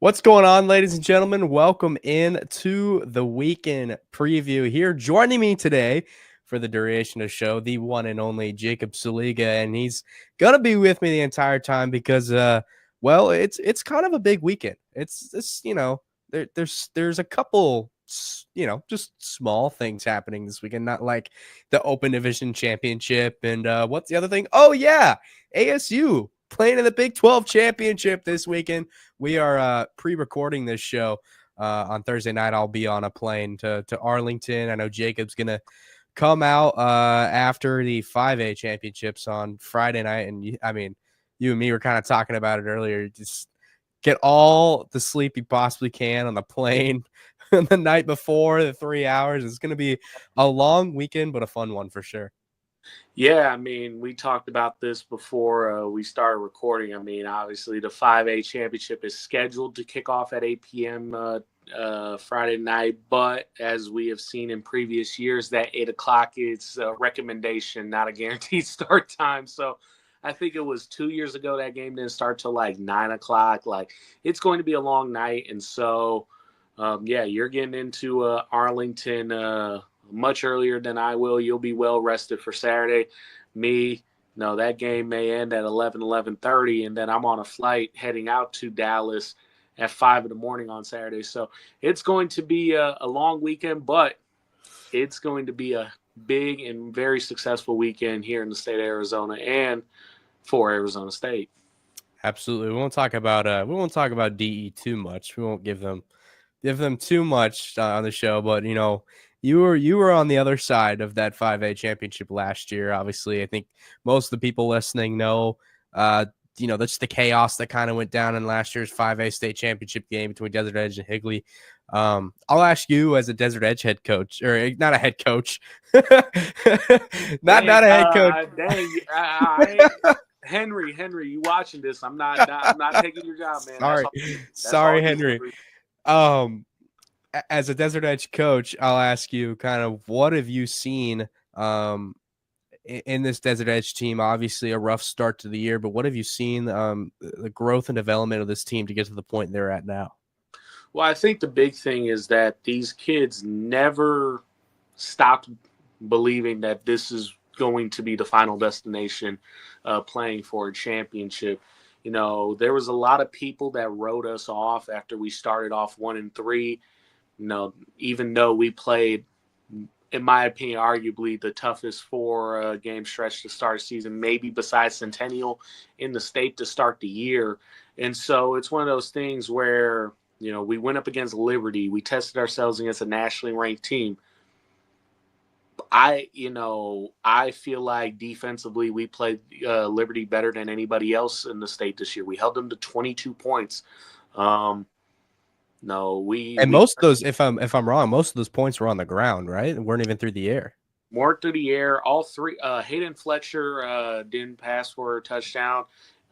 What's going on, ladies and gentlemen? Welcome in to the weekend preview here. Joining me today for the duration of the show, the one and only Jacob Saliga, and he's gonna be with me the entire time because, well, it's kind of a big weekend. It's this, there's a couple, just small things happening this weekend, not like the Open Division Championship and what's the other thing? Oh yeah, ASU playing in the Big 12 Championship this weekend. We are pre-recording this show on Thursday night. I'll be on a plane to Arlington. I know Jacob's gonna come out after the 5A championships on Friday night, and you and me were kind of talking about it earlier. Just get all the sleep you possibly can on the plane the night before the 3 hours. It's gonna be a long weekend, but a fun one for sure. Yeah, we talked about this before we started recording. Obviously, the 5A championship is scheduled to kick off at 8 p.m. Friday night, but as we have seen in previous years, that 8 o'clock is a recommendation, not a guaranteed start time. So I think it was 2 years ago that game didn't start till like 9 o'clock. Like, it's going to be a long night. And so, yeah, you're getting into Arlington much earlier than I will. You'll be well rested for Saturday. Me, no, that game may end at 11:30, and then I'm on a flight heading out to Dallas at 5 in the morning on Saturday. So it's going to be a long weekend, but it's going to be a big and very successful weekend here in the state of Arizona and for Arizona State. Absolutely. We won't talk about DE too much. We won't give them too much on the show, but you were on the other side of that 5A championship last year. Obviously, I think most of the people listening know that's the chaos that kind of went down in last year's 5A state championship game between Desert Edge and Higley. I'll ask you as a Desert Edge head coach, or not a head coach, not a head coach. Henry, you watching this? I'm not taking your job, man. Sorry, Henry. As a Desert Edge coach, I'll ask you kind of what have you seen in this Desert Edge team? Obviously, a rough start to the year, but what have you seen the growth and development of this team to get to the point they're at now? Well, I think the big thing is that these kids never stopped believing that this is going to be the final destination, playing for a championship. There was a lot of people that wrote us off after we started off 1-3. Even though we played, in my opinion, arguably the toughest four-game stretch to start season, maybe besides Centennial in the state to start the year. And so it's one of those things where, we went up against Liberty. We tested ourselves against a nationally ranked team. I feel like defensively we played Liberty better than anybody else in the state this year. We held them to 22 points. Most of those, if I'm wrong, most of those points were on the ground, right? And weren't even through the air. More through the air. All three. Hayden Fletcher didn't pass for a touchdown.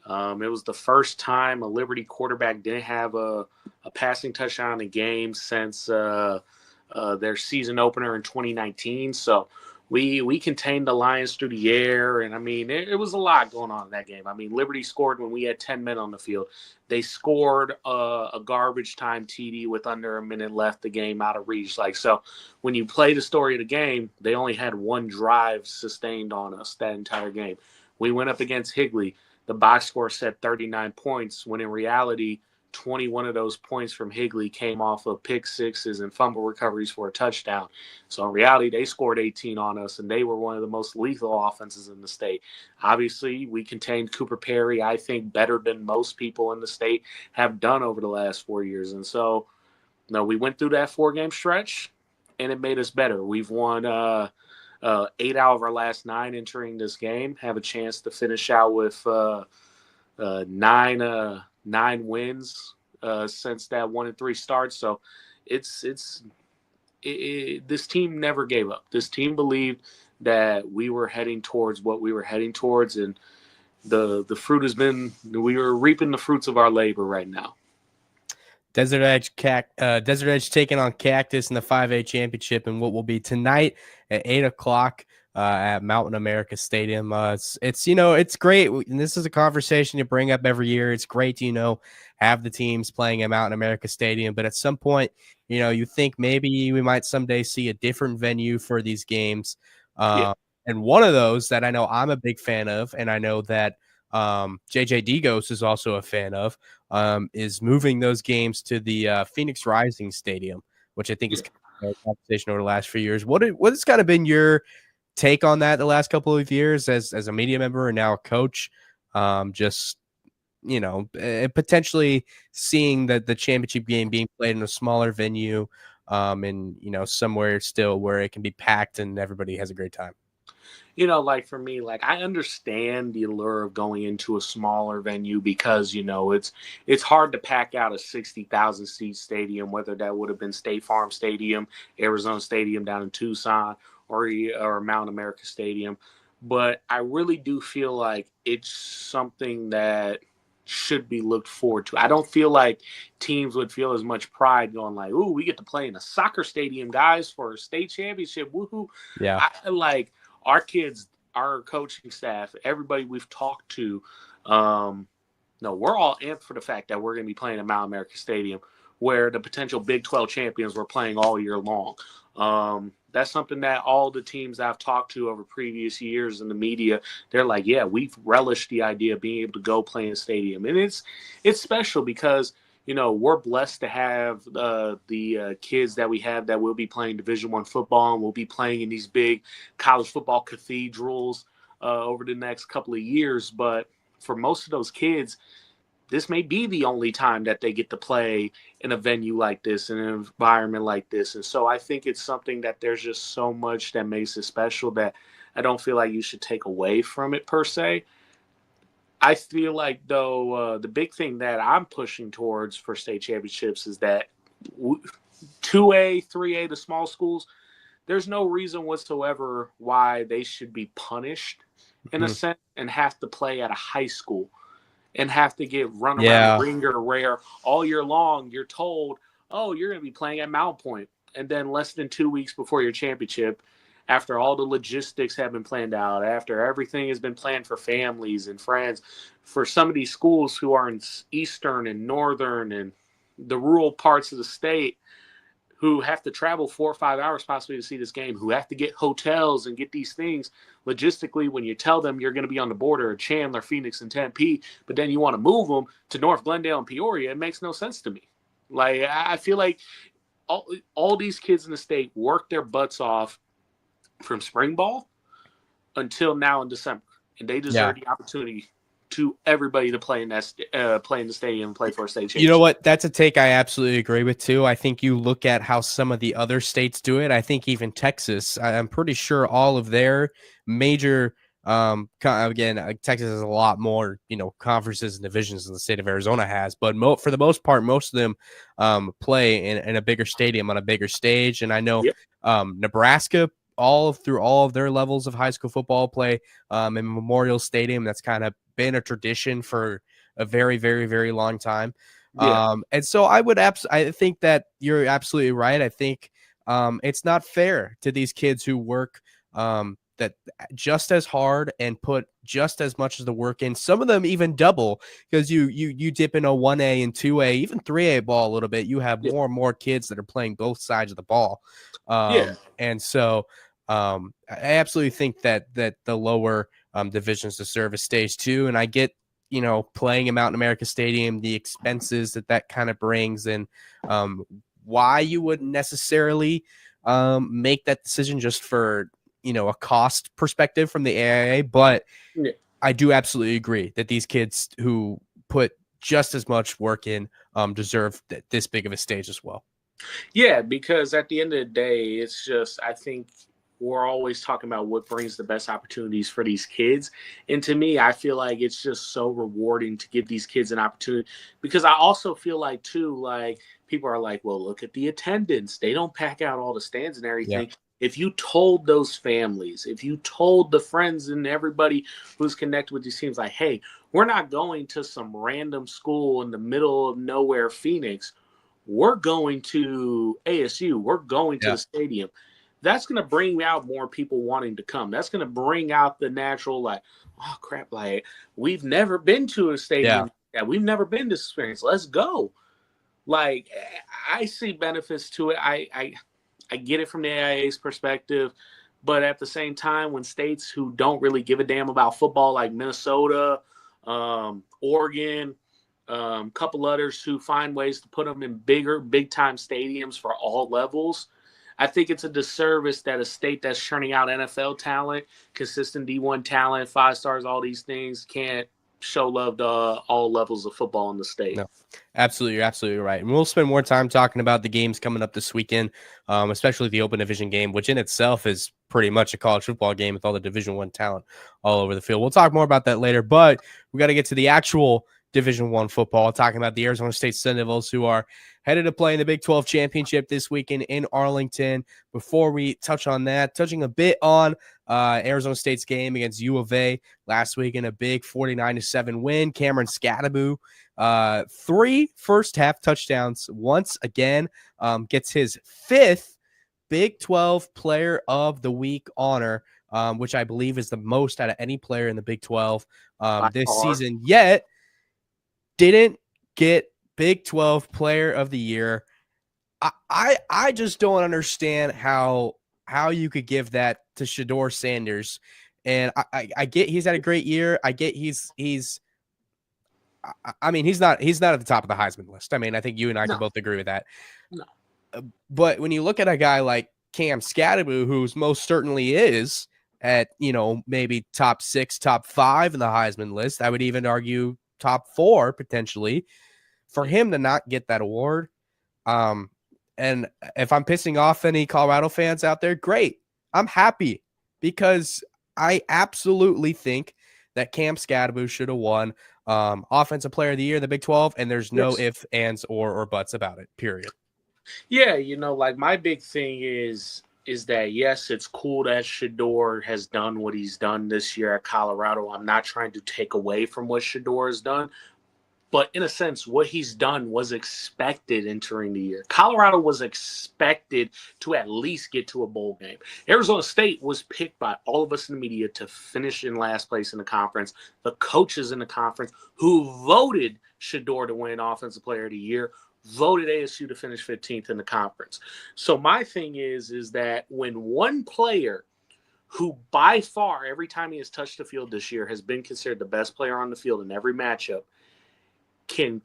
It was the first time a Liberty quarterback didn't have a passing touchdown in a game since their season opener in 2019. So we contained the Lions through the air, and it was a lot going on in that game. Liberty scored when we had 10 men on the field. They scored a garbage time TD with under a minute left, the game out of reach. So when you play the story of the game, they only had one drive sustained on us that entire game. We went up against Higley. The box score said 39 points, when in reality, 21 of those points from Higley came off of pick sixes and fumble recoveries for a touchdown. So in reality, they scored 18 on us, and they were one of the most lethal offenses in the state. Obviously, we contained Cooper Perry, I think, better than most people in the state have done over the last 4 years. And so, we went through that 4-game stretch, and it made us better. We've won 8 out of our last 9 entering this game, have a chance to finish out with 9 wins since that 1-3 start. So this team never gave up. This team believed that we were heading towards what we were heading towards, and the fruit has been, we are reaping the fruits of our labor right now. Desert Edge taking on Cactus in the 5A championship, and what will be tonight at 8 o'clock. at Mountain America Stadium. It's it's great. And this is a conversation you bring up every year. It's great to have the teams playing at Mountain America Stadium, but at some point, you think maybe we might someday see a different venue for these games. Yeah. And one of those that I know I'm a big fan of, and I know that JJ Degos is also a fan of, is moving those games to the Phoenix Rising Stadium, which I think is Yeah. kind of a conversation over the last few years. What has kind of been your take on that the last couple of years as a media member and now a coach? Just potentially seeing that the championship game being played in a smaller venue, and somewhere still where it can be packed and everybody has a great time. Like for me, like I understand the allure of going into a smaller venue because it's hard to pack out a 60,000 seat stadium, whether that would have been State Farm Stadium, Arizona Stadium down in Tucson, or Mount America Stadium. But I really do feel like it's something that should be looked forward to. I don't feel like teams would feel as much pride going like, "Ooh, we get to play in a soccer stadium, guys, for a state championship." Woohoo! Yeah. I like our kids, our coaching staff, everybody we've talked to. No, we're all amped for the fact that we're going to be playing at Mount America Stadium, where the potential Big 12 champions were playing all year long. That's something that all the teams I've talked to over previous years in the media, they're like, yeah, we've relished the idea of being able to go play in a stadium. And it's special because, we're blessed to have the kids that we have that will be playing Division I football and will be playing in these big college football cathedrals over the next couple of years. But for most of those kids, this may be the only time that they get to play in a venue like this, in an environment like this. And so I think it's something that there's just so much that makes it special that I don't feel like you should take away from it per se. I feel like, though, the big thing that I'm pushing towards for state championships is that 2A, 3A, the small schools, there's no reason whatsoever why they should be punished in a sense and have to play at a high school and have to get run around the ringer where all year long you're told, oh, you're going to be playing at Mount Point. And then less than 2 weeks before your championship, after all the logistics have been planned out, after everything has been planned for families and friends, for some of these schools who are in eastern and northern and the rural parts of the state, who have to travel 4 or 5 hours possibly to see this game, who have to get hotels and get these things logistically when you tell them you're going to be on the border of Chandler, Phoenix, and Tempe, but then you want to move them to North Glendale and Peoria, it makes no sense to me. Like, I feel like all these kids in the state work their butts off from spring ball until now in December, and they deserve the opportunity to everybody to play in that play in the stadium and play for a state championship. You know what? That's a take I absolutely agree with too. I think you look at how some of the other states do it. I think even Texas, I'm pretty sure all of their major again, Texas has a lot more, conferences and divisions than the state of Arizona has, but for the most part, most of them play in a bigger stadium on a bigger stage. And I know Nebraska, through all of their levels of high school football, play in Memorial Stadium. That's kind of been a tradition for a very, very, very long time. And so I think that you're absolutely right. I think it's not fair to these kids who work that just as hard and put just as much as the work in. Some of them even double, because you dip in a 1A and 2A, even 3A ball a little bit. You have more and more kids that are playing both sides of the ball. And so I absolutely think that the lower divisions deserve a stage too. And I get, playing in Mountain America Stadium, the expenses that kind of brings, and why you wouldn't necessarily make that decision just for, a cost perspective from the AIA. But I do absolutely agree that these kids who put just as much work in deserve this big of a stage as well. Yeah, because at the end of the day, it's just, I think we're always talking about what brings the best opportunities for these kids. And to me, I feel like it's just so rewarding to give these kids an opportunity, because I also feel like too, like people are like, well, look at the attendance. They don't pack out all the stands and everything. If you told those families, if you told the friends and everybody who's connected with these teams, like, hey, we're not going to some random school in the middle of nowhere, Phoenix. We're going to ASU. We're going to the stadium. that's going to bring out more people wanting to come. That's going to bring out the natural, like, oh crap, like we've never been to a stadium. Yeah, we've never been to this experience. Let's go. Like, I see benefits to it. I get it from the AIA's perspective, but at the same time, when states who don't really give a damn about football, like Minnesota, Oregon, couple others who find ways to put them in big time stadiums for all levels, I think it's a disservice that a state that's churning out NFL talent, consistent D1 talent, 5 stars, all these things, can't show love to all levels of football in the state. No, absolutely. You're absolutely right. And we'll spend more time talking about the games coming up this weekend, especially the Open Division game, which in itself is pretty much a college football game with all the Division I talent all over the field. We'll talk more about that later, but we got to get to the actual Division I football, talking about the Arizona State Sun Devils, who are headed to play in the Big 12 championship this weekend in Arlington. Before we touch on that, touching a bit on Arizona State's game against U of A last week in a big 49-7 win. Cameron Scadaboo, 3 first half touchdowns once again, gets his 5th Big 12 Player of the Week honor, which I believe is the most out of any player in the Big 12 this season, yet didn't get Big 12 Player of the Year. I just don't understand how you could give that to Shedeur Sanders. And I get he's had a great year. I get he's I mean, he's not at the top of the Heisman list. I mean, I think you and I can both agree with that. No. But when you look at a guy like Cam Scadaboo, who's most certainly is at, maybe top 6, top 5 in the Heisman list, I would even argue top 4 potentially, for him to not get that award. And if I'm pissing off any Colorado fans out there, great. I'm happy, because I absolutely think that Cam Scadaboo should have won Offensive Player of the Year in the Big 12, and there's no ifs, ands, or buts about it, period. Yeah, like my big thing is that, yes, it's cool that Shedeur has done what he's done this year at Colorado. I'm not trying to take away from what Shedeur has done, but in a sense, what he's done was expected entering the year. Colorado was expected to at least get to a bowl game. Arizona State was picked by all of us in the media to finish in last place in the conference. The coaches in the conference who voted Shedeur to win Offensive Player of the Year voted ASU to finish 15th in the conference. So my thing is that when one player who by far every time he has touched the field this year has been considered the best player on the field in every matchup can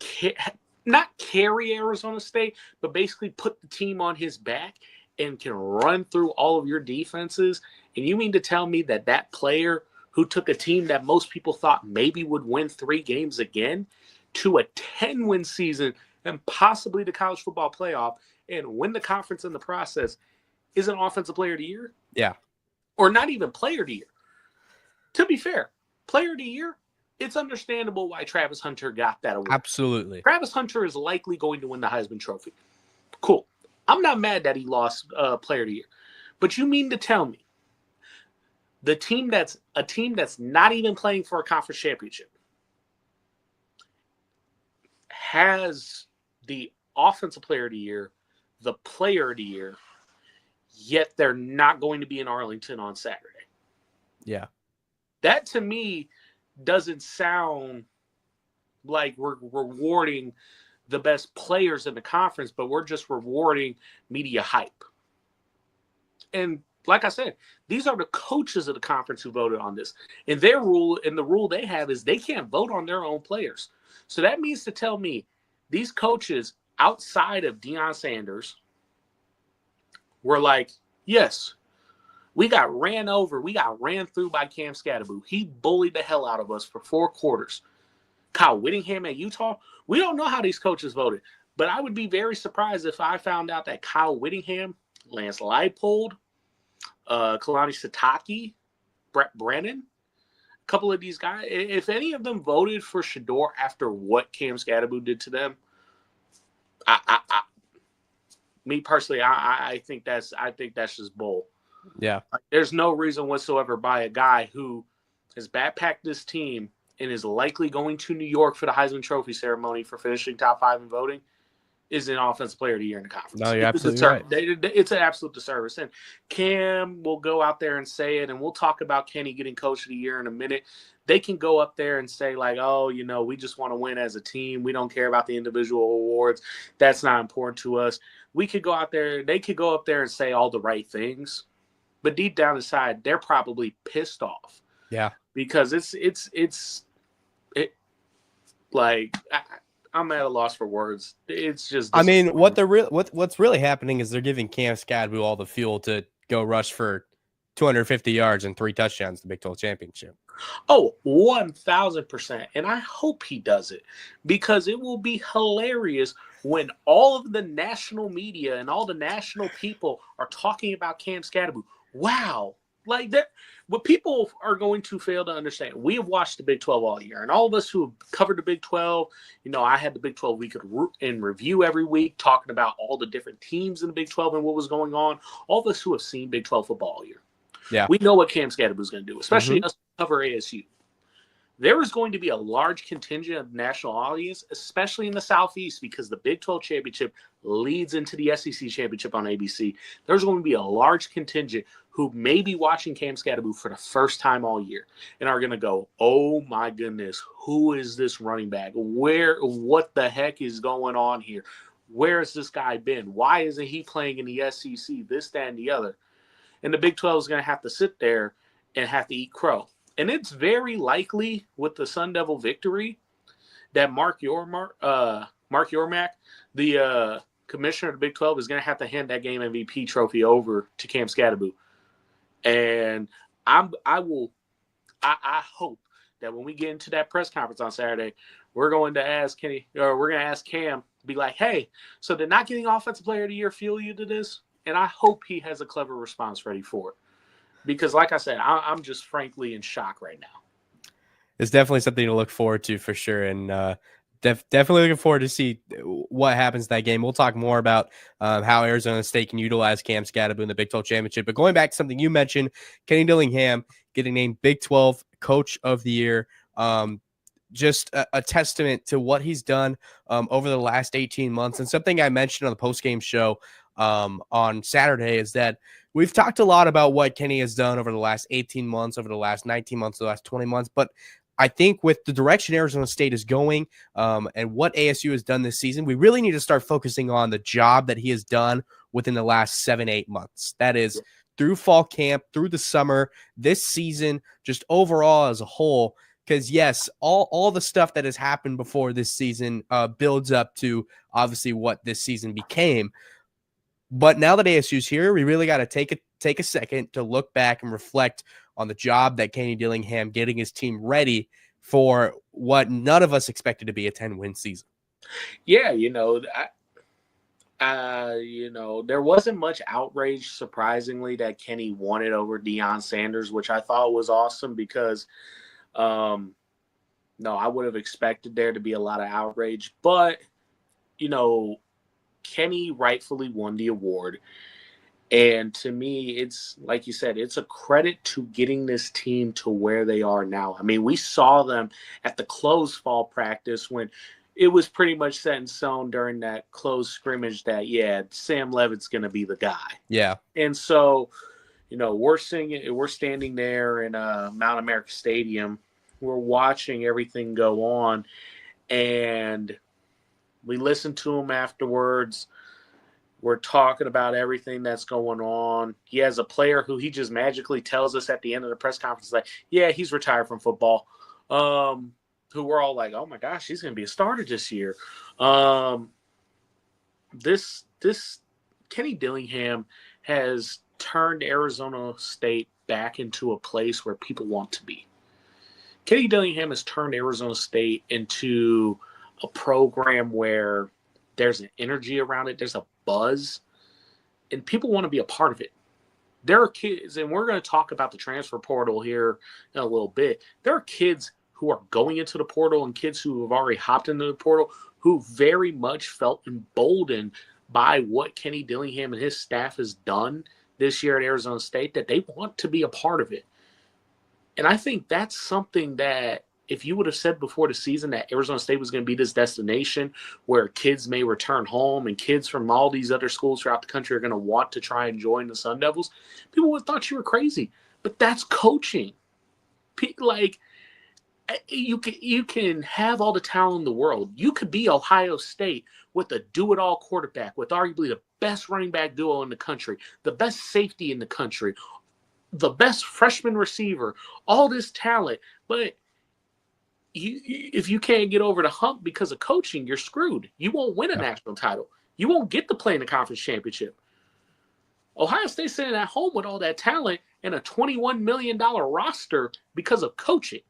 not carry Arizona State, but basically put the team on his back and can run through all of your defenses, and you mean to tell me that player who took a team that most people thought maybe would win 3 games again to a 10-win season and possibly the college football playoff and win the conference in the process is an Offensive Player of the Year? Yeah. Or not even Player of the Year. To be fair, Player of the Year, it's understandable why Travis Hunter got that award. Absolutely. Travis Hunter is likely going to win the Heisman Trophy. Cool. I'm not mad that he lost Player of the Year. But you mean to tell me the team that's not even playing for a conference championship has the Offensive Player of the Year, the Player of the Year, yet they're not going to be in Arlington on Saturday? Yeah. That to me doesn't sound like we're rewarding the best players in the conference, but we're just rewarding media hype. And like I said, these are the coaches of the conference who voted on this. And the rule they have is they can't vote on their own players. So that means to tell me these coaches outside of Deion Sanders were like, yes, we got ran over. We got ran through by Cam Scadaboo. He bullied the hell out of us for 4 quarters. Kyle Whittingham at Utah. We don't know how these coaches voted, but I would be very surprised if I found out that Kyle Whittingham, Lance Leipold, Kalani Sitake, Brett Brennan, a couple of these guys, if any of them voted for Shedeur after what Cam Scadaboo did to them, me personally, I think that's just bull. Yeah. There's no reason whatsoever by a guy who has backpacked this team and is likely going to New York for the Heisman Trophy ceremony for finishing top 5 in voting is an offensive player of the year in the No, conference. you're absolutely right. It's an absolute disservice. And Cam will go out there and say it, and we'll talk about Kenny getting coach of the year in a minute. They can go up there and say, like, oh, we just want to win as a team. We don't care about the individual awards. That's not important to us. We could go out there. They could go up there and say all the right things. But deep down inside, they're probably pissed off. Yeah. Because I'm at a loss for words. It's just. I mean, what's really happening is they're giving Cam Skadbu all the fuel to go rush for 250 yards and 3 touchdowns in the Big 12 championship. Oh, 1,000%. And I hope he does it, because it will be hilarious when all of the national media and all the national people are talking about Cam Skadbu. Wow. Like that, what people are going to fail to understand. We have watched the Big 12 all year, and all of us who have covered the Big 12, I had the Big 12 week in review every week, talking about all the different teams in the Big 12 and what was going on. All of us who have seen Big 12 football all year. Yeah. We know what Cam Skadbu is going to do, especially us who cover ASU. There is going to be a large contingent of national audience, especially in the Southeast, because the Big 12 championship leads into the SEC championship on ABC. There's going to be a large contingent who may be watching Cam Skadbu for the first time all year and are going to go, oh my goodness, who is this running back? What the heck is going on here? Where has this guy been? Why isn't he playing in the SEC? This, that, and the other. And the Big 12 is going to have to sit there and have to eat crow. And it's very likely with the Sun Devil victory that Mark Yormark, the commissioner of the Big 12, is going to have to hand that game MVP trophy over to Cam Skadbu. And I hope that when we get into that press conference on Saturday, we're going to ask Cam, be like, hey, so did not getting Offensive Player of the Year fuel you to this? And I hope he has a clever response ready for it. Because, like I said, I'm just frankly in shock right now. It's definitely something to look forward to for sure. And definitely looking forward to see what happens in that game. We'll talk more about how Arizona State can utilize Cam Skadbu in the Big 12 championship. But going back to something you mentioned, Kenny Dillingham getting named Big 12 Coach of the Year. Just a testament to what he's done over the last 18 months. And something I mentioned on the postgame show on Saturday is that we've talked a lot about what Kenny has done over the last 18 months, over the last 19 months, the last 20 months. But I think with the direction Arizona State is going and what ASU has done this season, we really need to start focusing on the job that he has done within the last 7-8 months. That is through fall camp, through the summer, this season, just overall as a whole. Because, yes, all the stuff that has happened before this season builds up to obviously what this season became. But now that ASU's here, we really got to take a second to look back and reflect on the job that Kenny Dillingham getting his team ready for what none of us expected to be a 10-win season. Yeah, there wasn't much outrage, surprisingly, that Kenny won it over Deion Sanders, which I thought was awesome because, no, I would have expected there to be a lot of outrage. But, Kenny rightfully won the award. And to me, it's like you said, it's a credit to getting this team to where they are now. I mean, we saw them at the closed fall practice when it was pretty much set in stone during that closed scrimmage that, Sam Levitt's going to be the guy. Yeah. And so, we're standing there in Mount America Stadium. We're watching everything go on. And we listened to him afterwards. We're talking about everything that's going on. He has a player who he just magically tells us at the end of the press conference, like, yeah, he's retired from football. Who we're all like, oh my gosh, he's going to be a starter this year. This Kenny Dillingham has turned Arizona State back into a place where people want to be. Kenny Dillingham has turned Arizona State into a program where there's an energy around it. There's a buzz, and people want to be a part of it. There are kids, and we're going to talk about the transfer portal here in a little bit. There are kids who are going into the portal and kids who have already hopped into the portal who very much felt emboldened by what Kenny Dillingham and his staff has done this year at Arizona State, that they want to be a part of it. And I think that's something that if you would have said before the season that Arizona State was going to be this destination where kids may return home and kids from all these other schools throughout the country are going to want to try and join the Sun Devils, people would have thought you were crazy. But that's coaching. Like, you can have all the talent in the world. You could be Ohio State with a do-it-all quarterback, with arguably the best running back duo in the country, the best safety in the country, the best freshman receiver, all this talent. But if you can't get over the hump because of coaching, you're screwed. You won't win a national title. You won't get to play in the conference championship. Ohio State's sitting at home with all that talent and a $21 million roster because of coaching.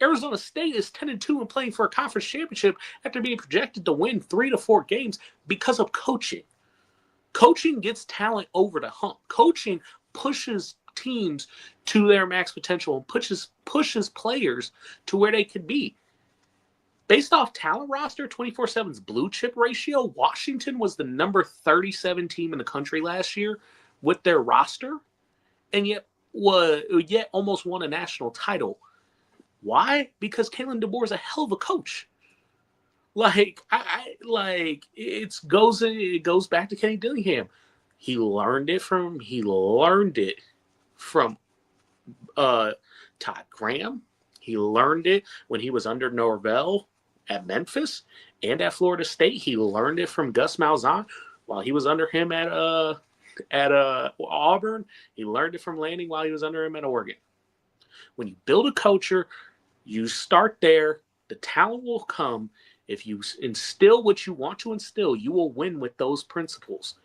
Arizona State is 10-2 and playing for a conference championship after being projected to win 3 to 4 games because of coaching. Coaching gets talent over the hump. Coaching pushes teams to their max potential and pushes players to where they could be. Based off talent roster, 24/7's blue chip ratio, Washington was the number 37 team in the country last year with their roster, and yet almost won a national title. Why? Because Kalen DeBoer is a hell of a coach. Like, it goes back to Kenny Dillingham. He learned it from Todd Graham. He learned it when he was under Norvell at Memphis and at Florida State. He learned it from Gus Malzahn while he was under him at Auburn. He learned it from Lanning while he was under him at Oregon. When you build a culture, you start there. The talent will come. If you instill what you want to instill, you will win with those principles.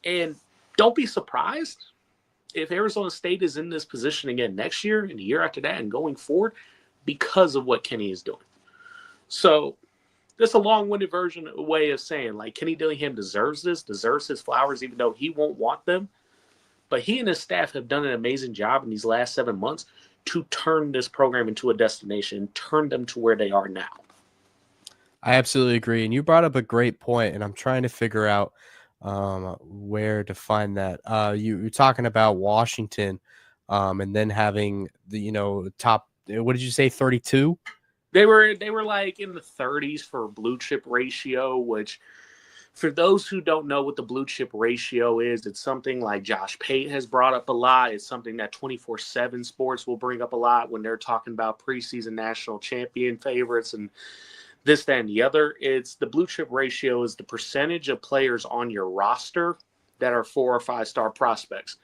And don't be surprised if Arizona State is in this position again next year and the year after that and going forward because of what Kenny is doing. So that's a long-winded way of saying, like, Kenny Dillingham deserves his flowers, even though he won't want them. But he and his staff have done an amazing job in these last 7 months to turn this program into a destination, turn them to where they are now. I absolutely agree. And you brought up a great point, and I'm trying to figure out where to find that. You're talking about Washington and then having the, top, what did you say, 32? They were like in the 30s for blue chip ratio, which for those who don't know what the blue chip ratio is, it's something like Josh Pate has brought up a lot. It's something that 24/7 Sports will bring up a lot when they're talking about preseason national champion favorites and this, that, and the other. It's the blue chip ratio is the percentage of players on your roster that are 4 or 5 star prospects.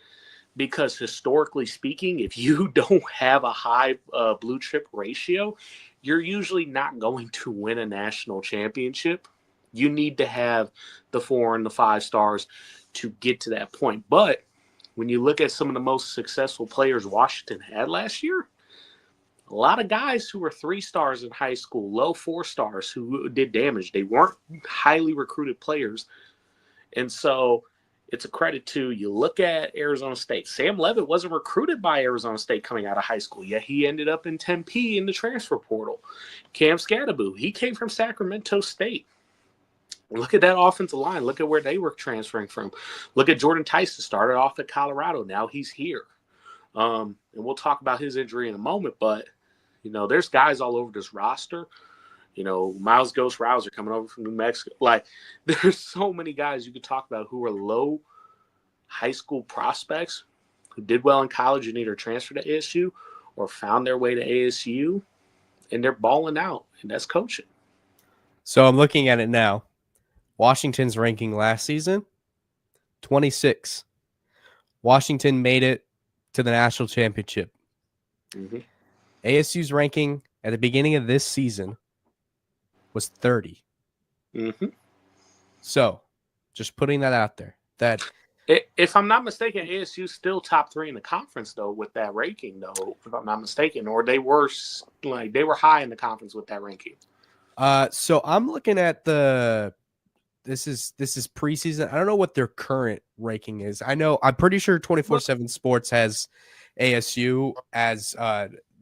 Because historically speaking, if you don't have a high blue chip ratio, you're usually not going to win a national championship. You need to have the 4 and the 5 stars to get to that point. But when you look at some of the most successful players Washington had last year, a lot of guys who were 3 stars in high school, low 4 stars who did damage. They weren't highly recruited players. And so it's a credit to, you look at Arizona State. Sam Levitt wasn't recruited by Arizona State coming out of high school, yet he ended up in Tempe in the transfer portal. Cam Scadaboo, he came from Sacramento State. Look at that offensive line. Look at where they were transferring from. Look at Jordan Tyson, started off at Colorado. Now he's here. And we'll talk about his injury in a moment, but there's guys all over this roster. Miles Ghost Rouser coming over from New Mexico. Like, there's so many guys you could talk about who are low high school prospects who did well in college and either transferred to ASU or found their way to ASU, and they're balling out, and that's coaching. So I'm looking at it now. Washington's ranking last season, 26. Washington made it to the national championship. Mm-hmm. ASU's ranking at the beginning of this season was 30. Mm-hmm. So, just putting that out there. That, if I'm not mistaken, ASU's still top 3 in the conference though with that ranking though, if I'm not mistaken, or they were high in the conference with that ranking. So I'm looking at this is preseason. I don't know what their current ranking is. I'm pretty sure 24/7 Sports has ASU as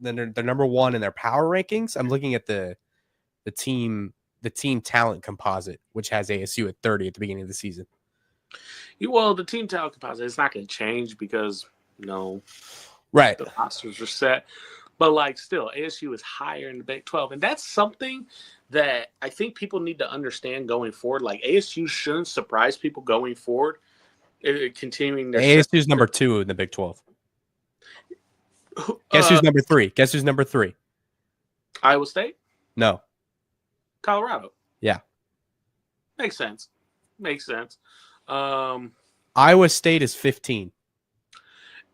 the number 1 in their power rankings. I'm looking at the team talent composite, which has ASU at 30 at the beginning of the season. Well, the team talent composite, it's not going to change because right, the rosters are set. But like still, ASU is higher in the Big 12, and that's something that I think people need to understand going forward. Like ASU shouldn't surprise people going forward, continuing their ASU's number 2 in the Big 12. Guess who's number 3? Guess who's number 3? Iowa State? No. Colorado. Yeah. Makes sense. Iowa State is 15.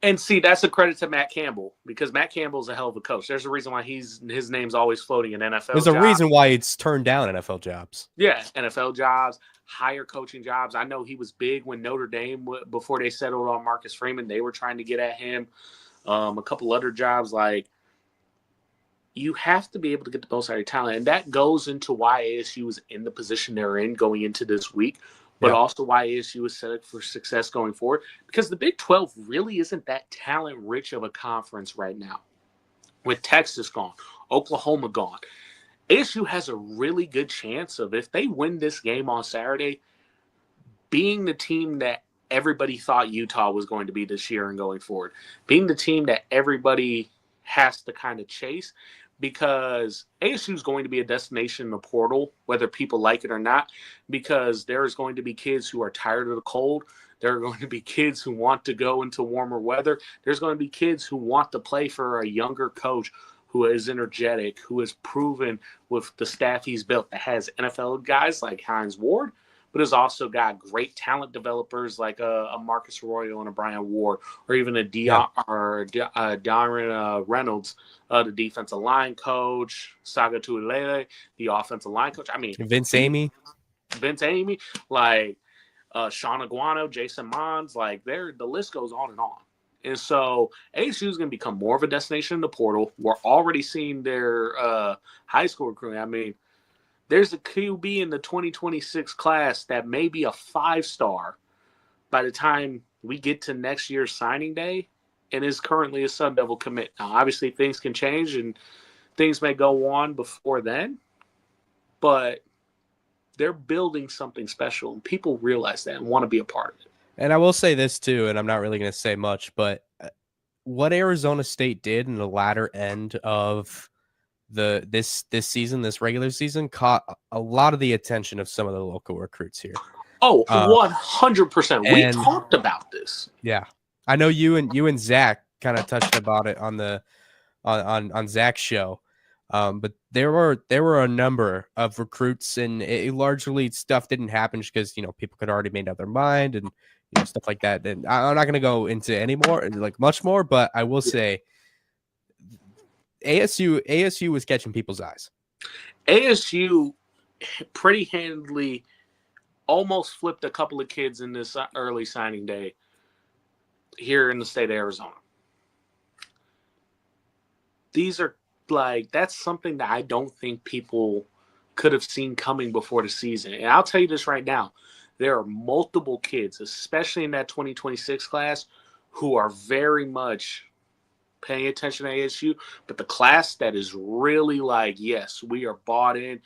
And see, that's a credit to Matt Campbell, because Matt Campbell's a hell of a coach. There's a reason why his name's always floating in NFL There's jobs. a reason why it's turned down NFL jobs. Yeah, NFL jobs, higher coaching jobs. I know he was big when Notre Dame, before they settled on Marcus Freeman, they were trying to get at him. A couple other jobs, like, you have to be able to get the most out of your talent. And that goes into why ASU is in the position they're in going into this week, but also why ASU is set up for success going forward, because the Big 12 really isn't that talent-rich of a conference right now. With Texas gone, Oklahoma gone, ASU has a really good chance of, if they win this game on Saturday, being the team that everybody thought Utah was going to be this year and going forward, being the team that everybody has to kind of chase, because ASU is going to be a destination in the portal, whether people like it or not, because there is going to be kids who are tired of the cold. There are going to be kids who want to go into warmer weather. There's going to be kids who want to play for a younger coach who is energetic, who has proven with the staff he's built that has NFL guys like Hines Ward, but has also got great talent developers like a Marcus Arroyo and a Brian Ward, or even a Darren Reynolds, the defensive line coach, Saga Tuilele, the offensive line coach. I mean, Vince Amy, like Sean Aguano, Jason Mons, like the list goes on and on. And so ASU is going to become more of a destination in the portal. We're already seeing their high school recruiting. I mean, there's a QB in the 2026 class that may be a 5-star by the time we get to next year's signing day, and is currently a Sun Devil commit. Now, obviously, things can change and things may go on before then, but they're building something special, and people realize that and want to be a part of it. And I will say this too, and I'm not really going to say much, but what Arizona State did in the latter end of this season, this regular season, caught a lot of the attention of some of the local recruits here. Oh, 100%. We talked about this. Yeah, I know you and Zach kind of touched about it on the on Zach's show, but there were a number of recruits, and largely stuff didn't happen just because people could already made up their mind and stuff like that. And I'm not going to go into any more, like much more, but I will say ASU was catching people's eyes. ASU pretty handily almost flipped a couple of kids in this early signing day here in the state of Arizona. These are that's something that I don't think people could have seen coming before the season. And I'll tell you this right now, there are multiple kids, especially in that 2026 class, who are very much paying attention to ASU, but the class that is really yes, we are bought in,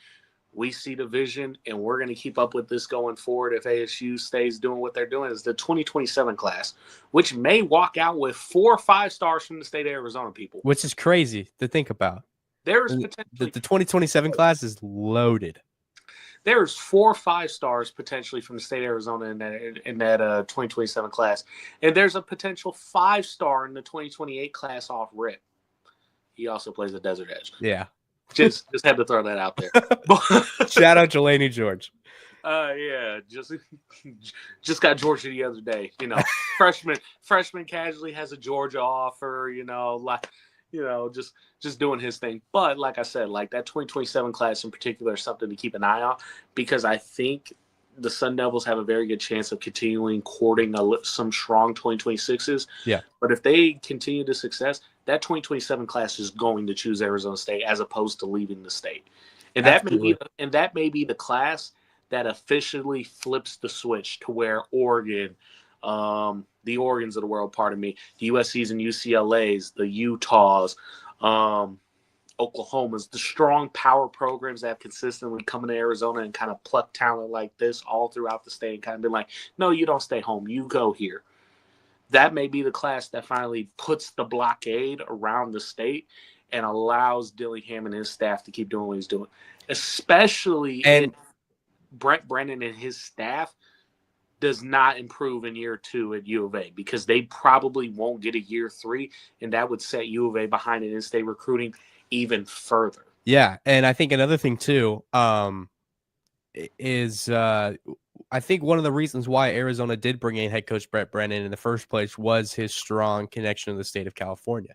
we see the vision, and we're going to keep up with this going forward if ASU stays doing what they're doing, is the 2027 class, which may walk out with 4 or 5 stars from the state of Arizona, people. Which is crazy to think about. There's potentially the 2027 class is loaded. There's 4 or 5 stars potentially from the state of Arizona in that 2027 class. And there's a potential 5-star in the 2028 class off rip. He also plays the Desert Edge. Yeah. Just had to throw that out there. Shout out Jelani George. Yeah, just got Georgia the other day. Freshman casually has a Georgia offer, just doing his thing. But like I said, that 2027 class in particular is something to keep an eye on, because I think the Sun Devils have a very good chance of continuing courting some strong 2026s. Yeah. But if they continue the success, that 2027 class is going to choose Arizona State as opposed to leaving the state. And that may be the class that officially flips the switch to where Oregon, the Oregons of the world, pardon me, the USCs and UCLAs, the Utahs, Oklahomas, the strong power programs that have consistently come into Arizona and kind of pluck talent like this all throughout the state and kind of been like, no, you don't stay home, you go here. That may be the class that finally puts the blockade around the state and allows Dillingham and his staff to keep doing what he's doing, especially if And Brent Brennan and his staff does not improve in year 2 at U of A, because they probably won't get a year 3, and that would set U of A behind in in-state recruiting even further. yeah, and I think another thing too, is I think one of the reasons why Arizona did bring in head coach Brett Brennan in the first place was his strong connection to the state of California.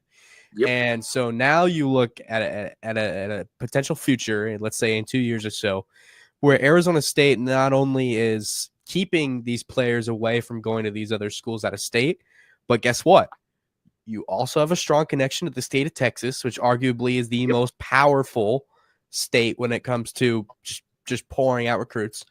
Yep. And so now you look at a potential future, let's say in 2 years or so, where Arizona State not only is keeping these players away from going to these other schools out of state, but guess what? You also have a strong connection to the state of Texas, which arguably is the Yep. most powerful state when it comes to just pouring out recruits.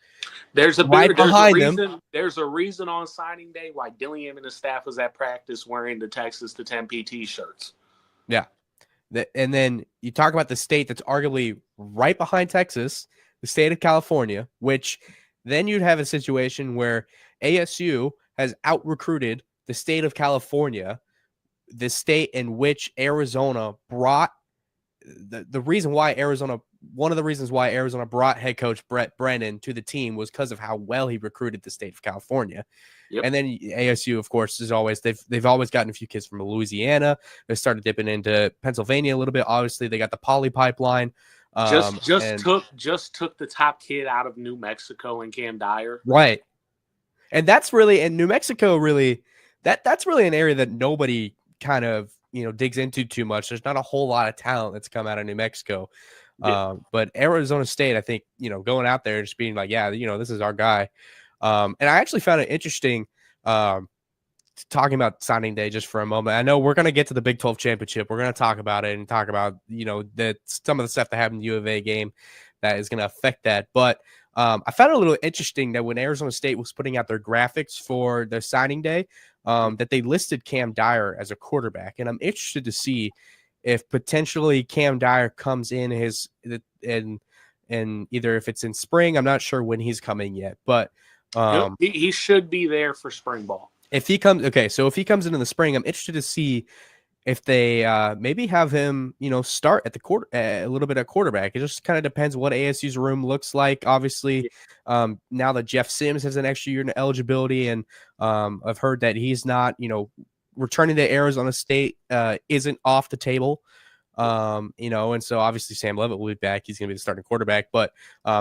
There's a Right behind them. There's a reason on signing day why Dillingham and his staff was at practice wearing the Texas to Tempe t-shirts. Yeah. And then you talk about the state that's arguably right behind Texas, the state of California, which then you'd have a situation where ASU has out-recruited the state of California, the state in which Arizona brought the reason why Arizona, one of the reasons why Arizona brought head coach Brett Brennan to the team was because of how well he recruited the state of California. Yep. And then ASU, of course, is always they've always gotten a few kids from Louisiana. They started dipping into Pennsylvania a little bit. Obviously, they got the Poly pipeline. Just took the top kid out of New Mexico and Cam Dyer. Right. And that's really, and New Mexico really, that's really an area that nobody kind of, digs into too much. There's not a whole lot of talent that's come out of New Mexico. Yeah. But Arizona State, I think, going out there just being like, yeah, this is our guy. And I actually found it interesting talking about signing day just for a moment. I know we're going to get to the Big 12 championship. We're going to talk about it and talk about, that some of the stuff that happened in the U of A game that is going to affect that. But I found it a little interesting that when Arizona State was putting out their graphics for their signing day, that they listed Cam Dyer as a quarterback. And I'm interested to see if potentially Cam Dyer comes in and either if it's in spring, I'm not sure when he's coming yet, but he should be there for spring ball. If he comes, okay, so if he comes in the spring, I'm interested to see if they maybe have him, start at the a little bit at quarterback. It just kind of depends what ASU's room looks like. Obviously, now that Jeff Sims has an extra year in eligibility, and I've heard that he's not, returning to Arizona State isn't off the table. And so obviously Sam Levitt will be back. He's going to be the starting quarterback, but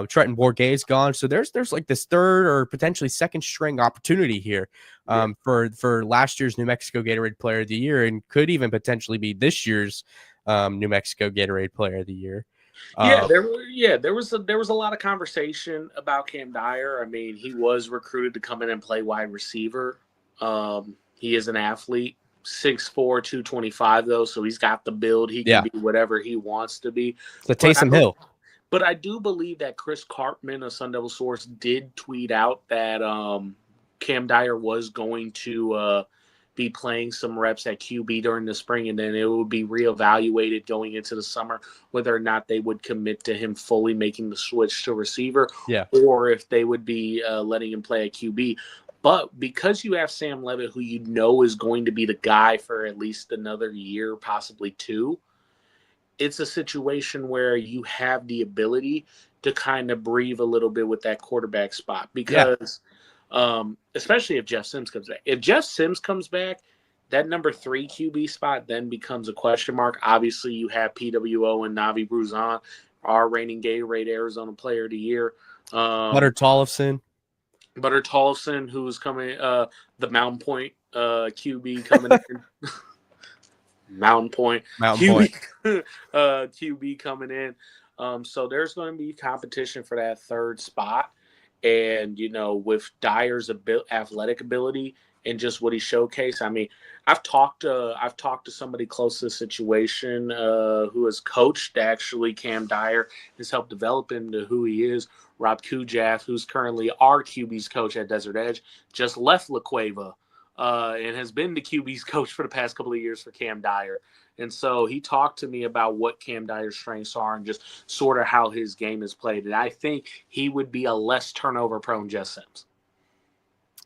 Trenton Bourguet's gone. So there's like this third or potentially second string opportunity here for last year's New Mexico Gatorade Player of the Year, and could even potentially be this year's New Mexico Gatorade Player of the Year. There was a lot of conversation about Cam Dyer. I mean, he was recruited to come in and play wide receiver. He is an athlete. 6'4", 225 though, so he's got the build. He can be whatever he wants to be. So Taysom Hill. But I do believe that Chris Cartman, a Sun Devil source, did tweet out that Cam Dyer was going to be playing some reps at QB during the spring, and then it would be reevaluated going into the summer whether or not they would commit to him fully making the switch to receiver, or if they would be letting him play at QB. But because you have Sam Levitt, who is going to be the guy for at least another year, possibly 2, it's a situation where you have the ability to kind of breathe a little bit with that quarterback spot. Because especially if Jeff Sims comes back. If Jeff Sims comes back, that number 3 QB spot then becomes a question mark. Obviously, you have PWO and Navi Bruzan, our reigning Gatorade Arizona Player of the Year. Butter Tollefson, who's coming, the Mountain Point QB coming in. Mountain Point QB coming in. So there's going to be competition for that third spot. And, with Dyer's athletic ability and just what he showcased, I mean, I've talked to somebody close to the situation who has coached actually Cam Dyer, has helped develop him to who he is. Rob Kujath, who's currently our QB's coach at Desert Edge, just left La Cueva and has been the QB's coach for the past couple of years for Cam Dyer. And so he talked to me about what Cam Dyer's strengths are and just sort of how his game is played. And I think he would be a less turnover-prone Jeff Sims.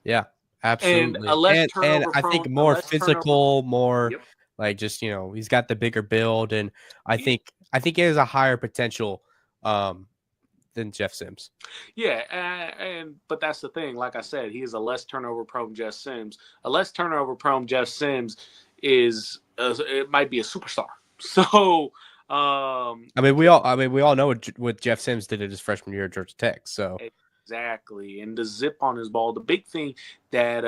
Yeah, absolutely. And a less and I think more physical, more Like, just, he's got the bigger build, and I think he has a higher potential than Jeff Sims. Yeah, but that's the thing. Like I said, he is a less turnover prone Jeff Sims. A less turnover prone Jeff Sims it might be a superstar. So, We all know what Jeff Sims did at his freshman year at Georgia Tech. So exactly. And the zip on his ball, the big thing that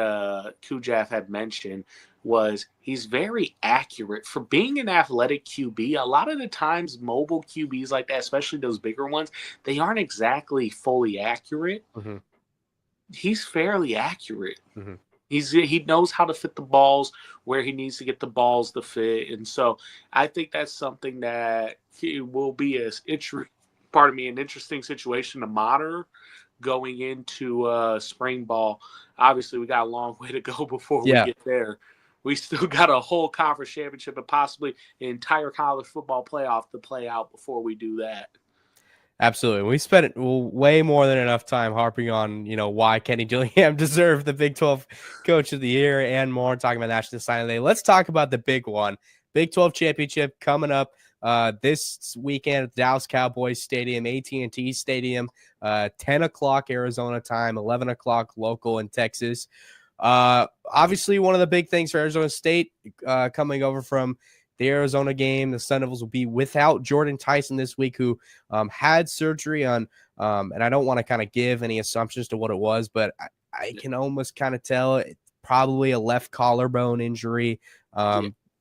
Kujaf had mentioned was he's very accurate for being an athletic QB. A lot of the times, mobile QBs like that, especially those bigger ones, they aren't exactly fully accurate. mm-hmm. He's fairly accurate. Mm-hmm. He knows how to fit the balls where he needs to get the balls to fit, and so I think that's something that will be an interesting situation to monitor going into spring ball. Obviously, we got a long way to go before we get there. We still got a whole conference championship and possibly an entire college football playoff to play out before we do that. Absolutely. We spent way more than enough time harping on, why Kenny Dillingham deserved the Big 12 Coach of the Year and more, talking about National Signing Day. Let's talk about the big one. Big 12 Championship coming up this weekend at the Dallas Cowboys Stadium, AT&T Stadium, 10 o'clock Arizona time, 11 o'clock local in Texas. Obviously, one of the big things for Arizona State coming over from the Arizona game, the Sun Devils will be without Jordan Tyson this week, who had surgery on, and I don't want to kind of give any assumptions to what it was, but I can almost kind of tell it's probably a left collarbone injury,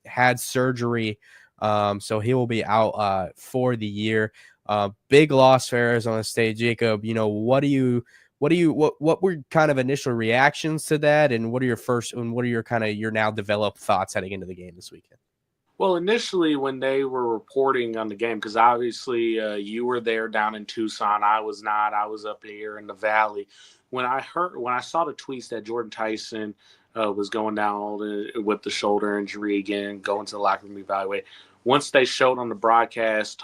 had surgery, so he will be out for the year. Big loss for Arizona State. Jacob, what were kind of initial reactions to that, and what are your kind of your now developed thoughts heading into the game this weekend? Well, initially when they were reporting on the game, because obviously you were there down in Tucson, I was not. I was up here in the Valley. When I saw the tweets that Jordan Tyson was going down with the shoulder injury again, going to the locker room evaluate. Once they showed on the broadcast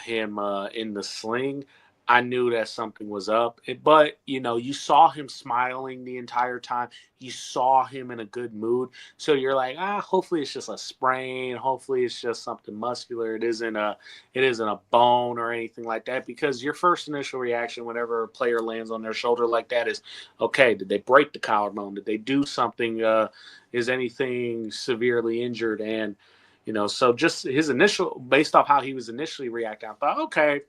him in the sling, I knew that something was up. But, you saw him smiling the entire time. You saw him in a good mood. So you're like, hopefully it's just a sprain. Hopefully it's just something muscular. It isn't a bone or anything like that. Because your first initial reaction whenever a player lands on their shoulder like that is, okay, did they break the collarbone? Did they do something? Is anything severely injured? And, so just his initial, based off how he was initially reacting, I thought, okay,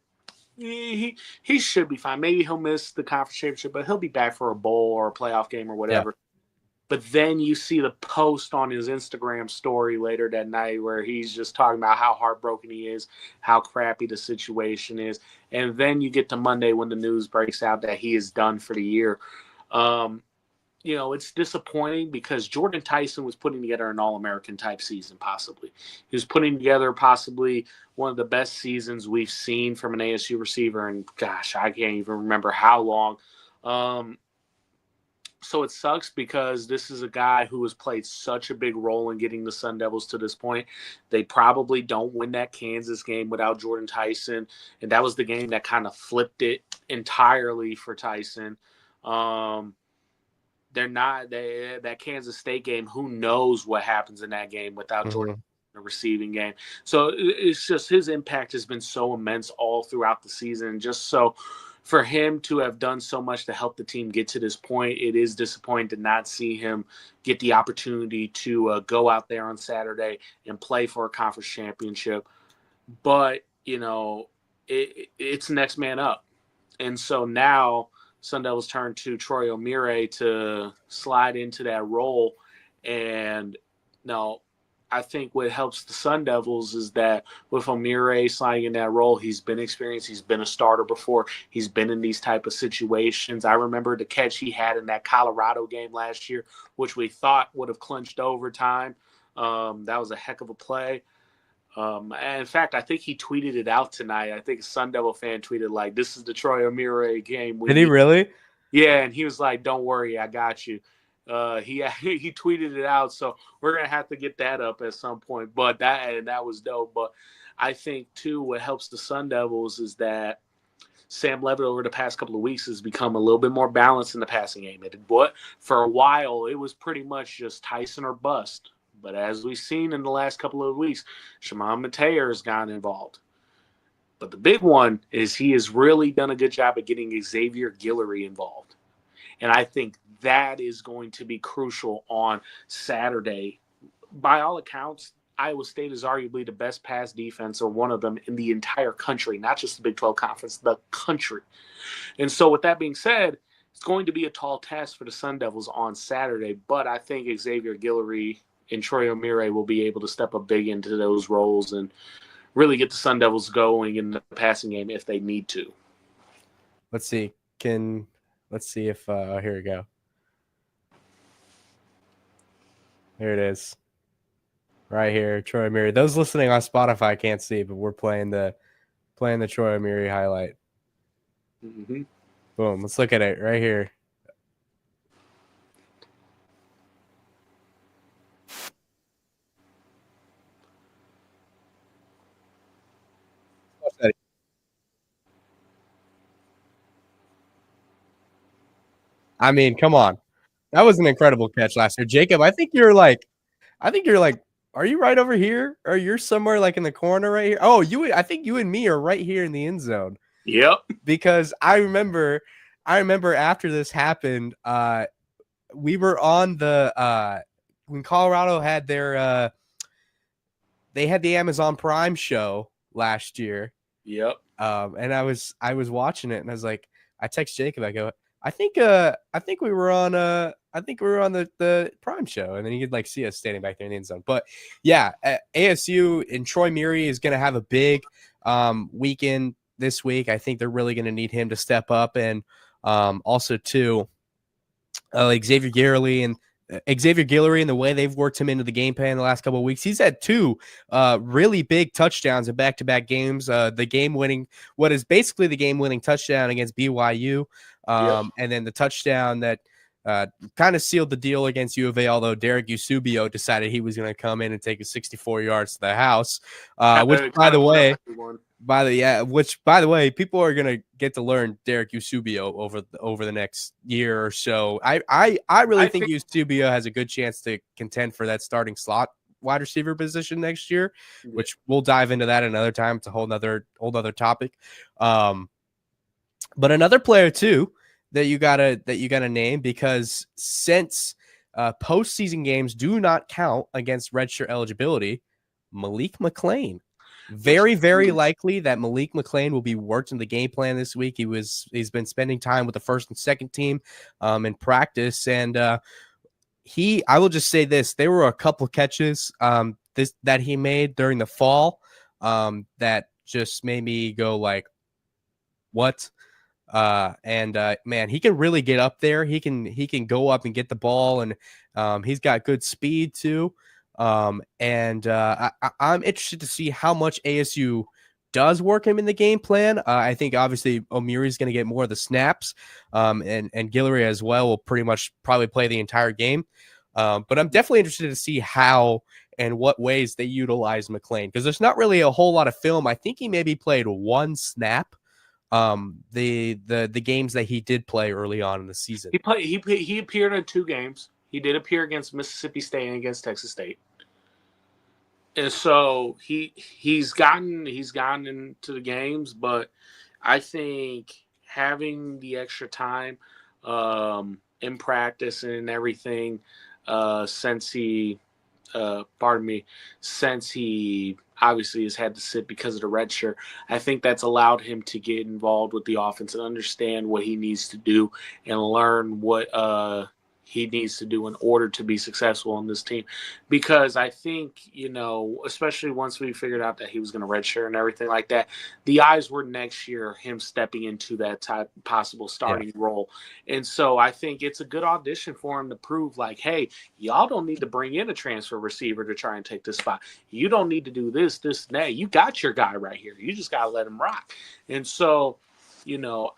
he should be fine. Maybe he'll miss the conference championship, but he'll be back for a bowl or a playoff game or whatever. Yeah. But then you see the post on his Instagram story later that night where he's just talking about how heartbroken he is, how crappy the situation is. And then you get to Monday when the news breaks out that he is done for the year. It's disappointing because Jordan Tyson was putting together an All-American type season, possibly. He was putting together possibly one of the best seasons we've seen from an ASU receiver, and gosh, I can't even remember how long. So it sucks because this is a guy who has played such a big role in getting the Sun Devils to this point. They probably don't win that Kansas game without Jordan Tyson, and that was the game that kind of flipped it entirely for Tyson. That Kansas State game, who knows what happens in that game without Jordan in the receiving game. So it's just his impact has been so immense all throughout the season. Just so for him to have done so much to help the team get to this point, it is disappointing to not see him get the opportunity to go out there on Saturday and play for a conference championship. But, it's next man up. And so now Sun Devils turn to Troy O'Meara to slide into that role. And I think what helps the Sun Devils is that with O'Meara sliding in that role, he's been experienced. He's been a starter before. He's been in these type of situations. I remember the catch he had in that Colorado game last year, which we thought would have clinched overtime. That was a heck of a play. And in fact, I think he tweeted it out tonight. I think a Sun Devil fan tweeted like, "This is the Troy O'Meara game." Did he really? Yeah, and he was like, "Don't worry, I got you." He tweeted it out, so we're gonna have to get that up at some point. But that was dope. But I think too, what helps the Sun Devils is that Sam Levitt over the past couple of weeks has become a little bit more balanced in the passing game. For a while, it was pretty much just Tyson or bust. But as we've seen in the last couple of weeks, Shimon Mateer has gotten involved. But the big one is he has really done a good job of getting Xavier Guillory involved. And I think that is going to be crucial on Saturday. By all accounts, Iowa State is arguably the best pass defense, or one of them, in the entire country, not just the Big 12 Conference, the country. And so, with that being said, it's going to be a tall task for the Sun Devils on Saturday, but I think Xavier Guillory and Troy O'Meara will be able to step up big into those roles and really get the Sun Devils going in the passing game if they need to. Let's see. Let's see if here we go. Here it is. Right here, Troy O'Meara. Those listening on Spotify can't see, but we're playing the Troy O'Meara highlight. Mm-hmm. Boom. Let's look at it right here. I mean, come on. That was an incredible catch last year. Jacob, I think you're like, are you right over here? Or you're somewhere like in the corner right here? Oh, I think you and me are right here in the end zone. Yep. Because I remember after this happened, we were on the when Colorado had their they had the Amazon Prime show last year. Yep. And I was watching it, and I was like, I text Jacob, I go, I think we were on the Prime show, and then he could like see us standing back there in the end zone. But yeah, ASU and Troy O'Meara is going to have a big weekend this week. I think they're really going to need him to step up, and also too, like Xavier Guillory and the way they've worked him into the game plan the last couple of weeks. He's had two really big touchdowns in back-to-back games. The game-winning, what is basically the game-winning touchdown against BYU, and then the touchdown that kind of sealed the deal against U of A, although Derek Eusebio decided he was going to come in and take a 64 yards to the house, which, by the way, people are going to get to learn Derek Eusebio over the next year or so. I really think Eusebio has a good chance to contend for that starting slot wide receiver position next year, which we'll dive into that another time. It's a whole other topic. But another player too that you gotta name, because since postseason games do not count against redshirt eligibility, Malik McClain. Very, very likely that Malik McClain will be worked in the game plan this week. He's been spending time with the first and second team in practice, and I will just say this: there were a couple catches that he made during the fall that just made me go like, what? Man, he can really get up there. He can go up and get the ball, and he's got good speed too. I'm interested to see how much ASU does work him in the game plan. I think obviously O'Meara is going to get more of the snaps, and Guillory as well will probably play the entire game. But I'm definitely interested to see how and what ways they utilize McClain, because there's not really a whole lot of film. I think he maybe played one snap. The games that he did play early on in the season. He appeared in 2 games. He did appear against Mississippi State and against Texas State. And so he's gotten into the games, but I think having the extra time in practice and everything since he obviously has had to sit because of the red shirt, I think that's allowed him to get involved with the offense and understand what he needs to do and learn what he needs to do in order to be successful on this team. Because I think, especially once we figured out that he was going to redshirt and everything like that, the eyes were next year him stepping into that type possible starting role. And so I think it's a good audition for him to prove like, hey, y'all don't need to bring in a transfer receiver to try and take this spot. You don't need to do this, and that. You got your guy right here. You just got to let him rock. And so,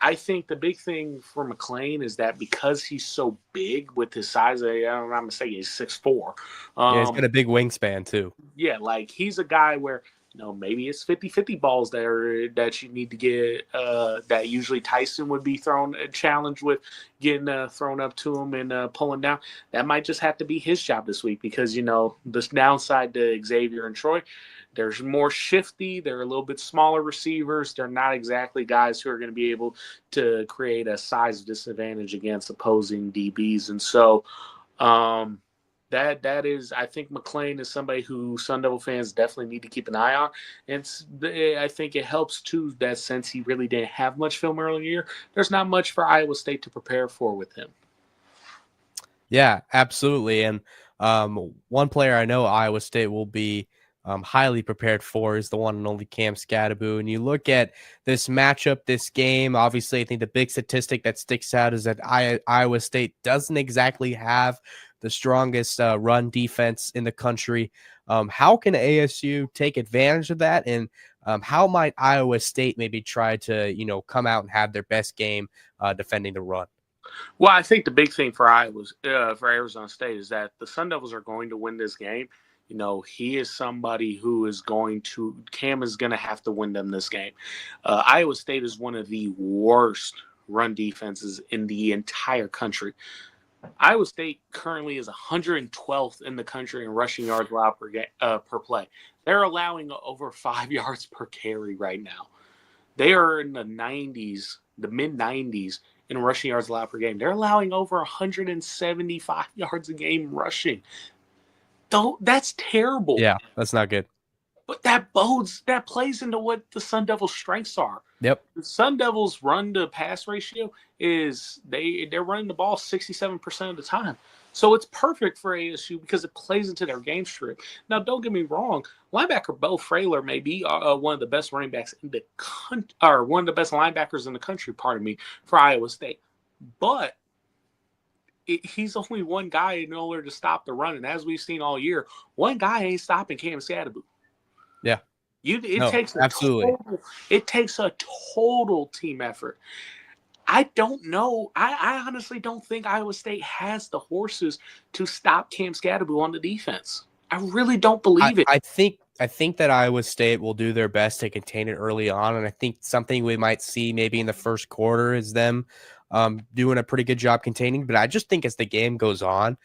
I think the big thing for McClain is that because he's so big with his size, I'm going to say he's 6'4". He's got a big wingspan too. Yeah, like he's a guy where maybe it's 50-50 balls that you need to get that usually Tyson would be thrown challenged with getting thrown up to him and pulling down. That might just have to be his job this week because, this downside to Xavier and Troy, there's more shifty. They're a little bit smaller receivers. They're not exactly guys who are going to be able to create a size disadvantage against opposing DBs. And so that is, I think McClain is somebody who Sun Devil fans definitely need to keep an eye on. And I think it helps, too, that since he really didn't have much film earlier in the year, there's not much for Iowa State to prepare for with him. Yeah, absolutely. And one player I know Iowa State will be highly prepared for is the one and only Cam Scadaboo. And you look at this matchup, this game, obviously, I think the big statistic that sticks out is that Iowa State doesn't exactly have the strongest run defense in the country. How can ASU take advantage of that? And how might Iowa State maybe try to, come out and have their best game defending the run? Well, I think the big thing for Arizona State is that the Sun Devils are going to win this game. He is somebody who is Cam is going to have to win them this game. Iowa State is one of the worst run defenses in the entire country. Iowa State currently is 112th in the country in rushing yards allowed per play. They're allowing over 5 yards per carry right now. They are in the 90s, the mid-90s in rushing yards allowed per game. They're allowing over 175 yards a game rushing. That's terrible. Yeah, that's not good. But that plays into what the Sun Devils' strengths are. Yep. The Sun Devils' run to pass ratio is they're running the ball 67% of the time. So it's perfect for ASU because it plays into their game script. Now, don't get me wrong, linebacker Bo Frailer may be one of the best running backs in the country, or one of the best linebackers in the country, pardon me, for Iowa State. But he's only one guy in order to stop the run. And as we've seen all year, one guy ain't stopping Cam Scadaboo. Yeah. It takes a total team effort. I don't know. I honestly don't think Iowa State has the horses to stop Cam Scadaboo on the defense. I really don't believe it. I think that Iowa State will do their best to contain it early on, and I think something we might see maybe in the first quarter is them doing a pretty good job containing. But I just think as the game goes on,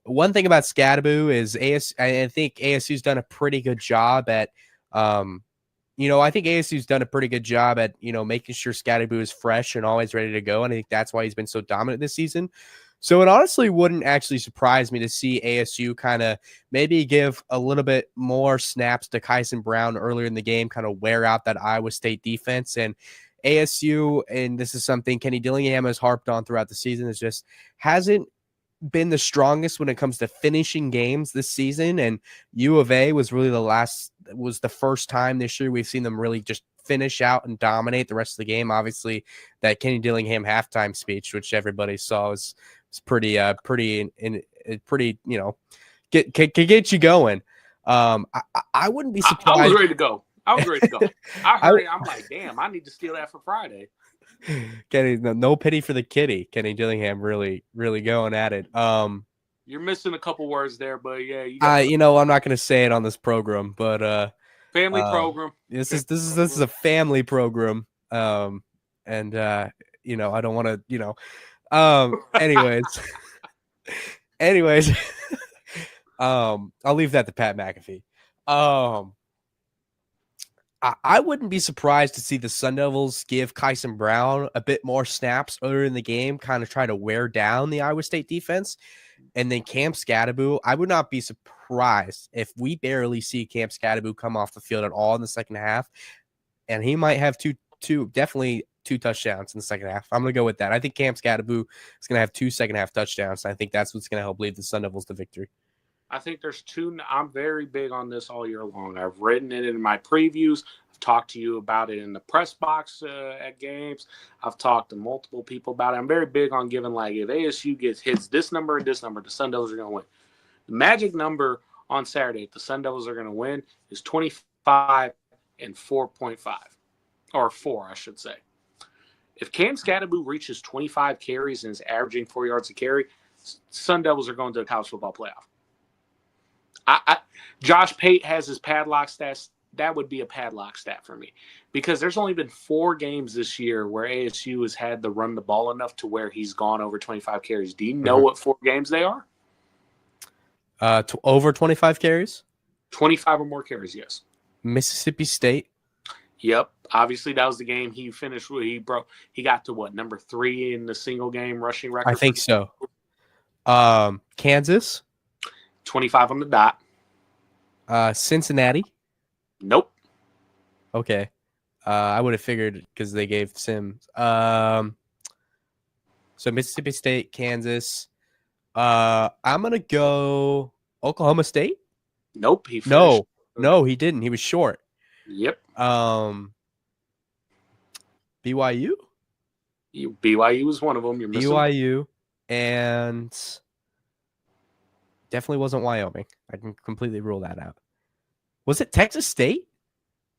one thing about Scadaboo is I think ASU's done a pretty good job at I think ASU's done a pretty good job at, making sure Scadaboo is fresh and always ready to go. And I think that's why he's been so dominant this season. So it honestly wouldn't actually surprise me to see ASU kind of maybe give a little bit more snaps to Kyson Brown earlier in the game, kind of wear out that Iowa State defense. And ASU, and this is something Kenny Dillingham has harped on throughout the season, is just hasn't been the strongest when it comes to finishing games this season. And U of A was really the first time this year we've seen them really just finish out and dominate the rest of the game. Obviously, that Kenny Dillingham halftime speech, which everybody saw, was pretty, get you going. I wouldn't be surprised. I was ready to go. I heard it. I'm like, damn, I need to steal that for Friday. Kenny, no pity for the kitty. Kenny Dillingham really, really going at it. You're missing a couple words there, but yeah, I'm not going to say it on this program, but family program. This is a family program. I don't want to, anyways, I'll leave that to Pat McAfee. I wouldn't be surprised to see the Sun Devils give Kyson Brown a bit more snaps earlier in the game, kind of try to wear down the Iowa State defense. And then Cam Scadaboo, I would not be surprised if we barely see Cam Scadaboo come off the field at all in the second half. And he might have definitely two touchdowns in the second half. I'm going to go with that. I think Cam Scadaboo is going to have 2 second half touchdowns. I think that's what's going to help lead the Sun Devils to victory. I think there's two. I'm very big on this all year long. I've written it in my previews. I've talked to you about it in the press box at games. I've talked to multiple people about it. I'm very big on giving, like, if ASU hits this number and this number, the Sun Devils are going to win. The magic number on Saturday, if the Sun Devils are going to win, is 25 and 4.5. Or 4, I should say. If Cam Scadaboo reaches 25 carries and is averaging 4 yards a carry, Sun Devils are going to the college football playoff. Josh Pate has his padlock stats that would be a padlock stat for me, because there's only been 4 games this year where ASU has had to run the ball enough to where he's gone over 25 carries. Do you know what 4 games they are? Over 25 carries. 25 or more carries, yes. Mississippi State. Yep. Obviously, that was the game he finished with. He got to what, number 3 in the single game rushing record? I think so. Kansas. 25 on the dot. Cincinnati. Nope. Okay. I would have figured because they gave Sims. So Mississippi State, Kansas. I'm gonna go Oklahoma State. Nope. He finished. No, he didn't. He was short. Yep. BYU. BYU was one of them. You're missing BYU, and definitely wasn't Wyoming. I can completely rule that out. Was it Texas State?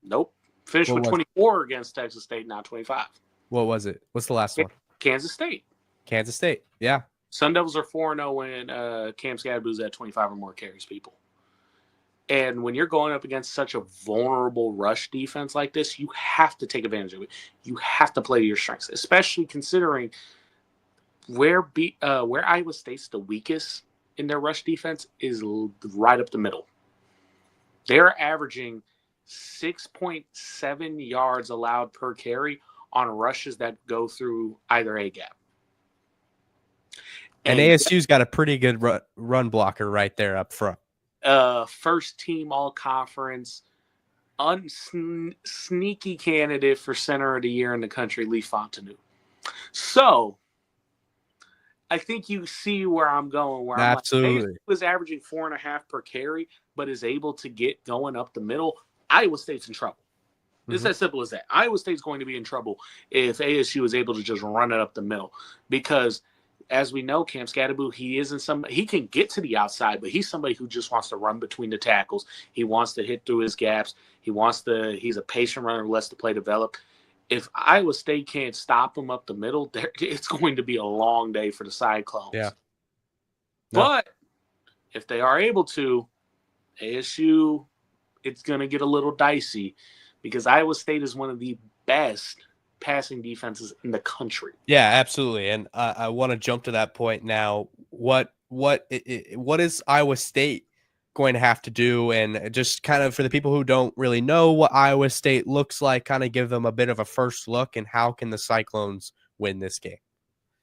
Nope. Finished with 24 against Texas State, not 25. What was it? What's the last one? Kansas State. Kansas State. Yeah. Sun Devils are 4-0 when Cam Scadaboo's at 25 or more carries, people. And when you're going up against such a vulnerable rush defense like this, you have to take advantage of it. You have to play to your strengths, especially considering where Iowa State's the weakest in their rush defense is right up the middle. They're averaging 6.7 yards allowed per carry on rushes that go through either A gap. And ASU's got a pretty good run blocker right there up front. First team all conference, sneaky candidate for center of the year in the country, Lee Fontenot. So I think you see where I'm going. Where absolutely, I'm like, was averaging 4.5 per carry, but is able to get going up the middle. Iowa State's in trouble. It's as simple as that. Iowa State's going to be in trouble if ASU is able to just run it up the middle, because as we know, Cam Scadaboo, he can get to the outside, but he's somebody who just wants to run between the tackles. He wants to hit through his gaps. He's a patient runner who lets the play develop. If Iowa State can't stop him up the middle, it's going to be a long day for the Cyclones. Yeah. No. But if they are able to, ASU, it's going to get a little dicey, because Iowa State is one of the best passing defenses in the country. Yeah, absolutely. And I want to jump to that point now. What is Iowa State going to have to do? And just kind of for the people who don't really know what Iowa State looks like, kind of give them a bit of a first look, and how can the Cyclones win this game?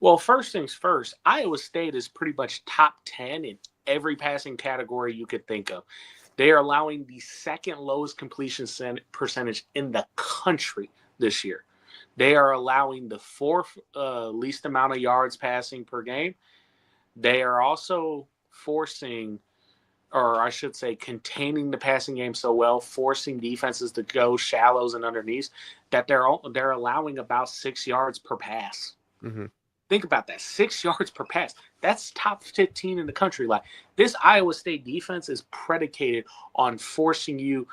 Well, first things first, Iowa State is pretty much top 10 in every passing category you could think of. They are allowing the second lowest completion percentage in the country this year. They are allowing the 4th least amount of yards passing per game. They are also forcing, or I should say, containing the passing game so well, forcing defenses to go shallows and underneath, that they're allowing about 6 yards per pass. Mm-hmm. Think about that, 6 yards per pass. That's top 15 in the country. Like, this Iowa State defense is predicated on forcing you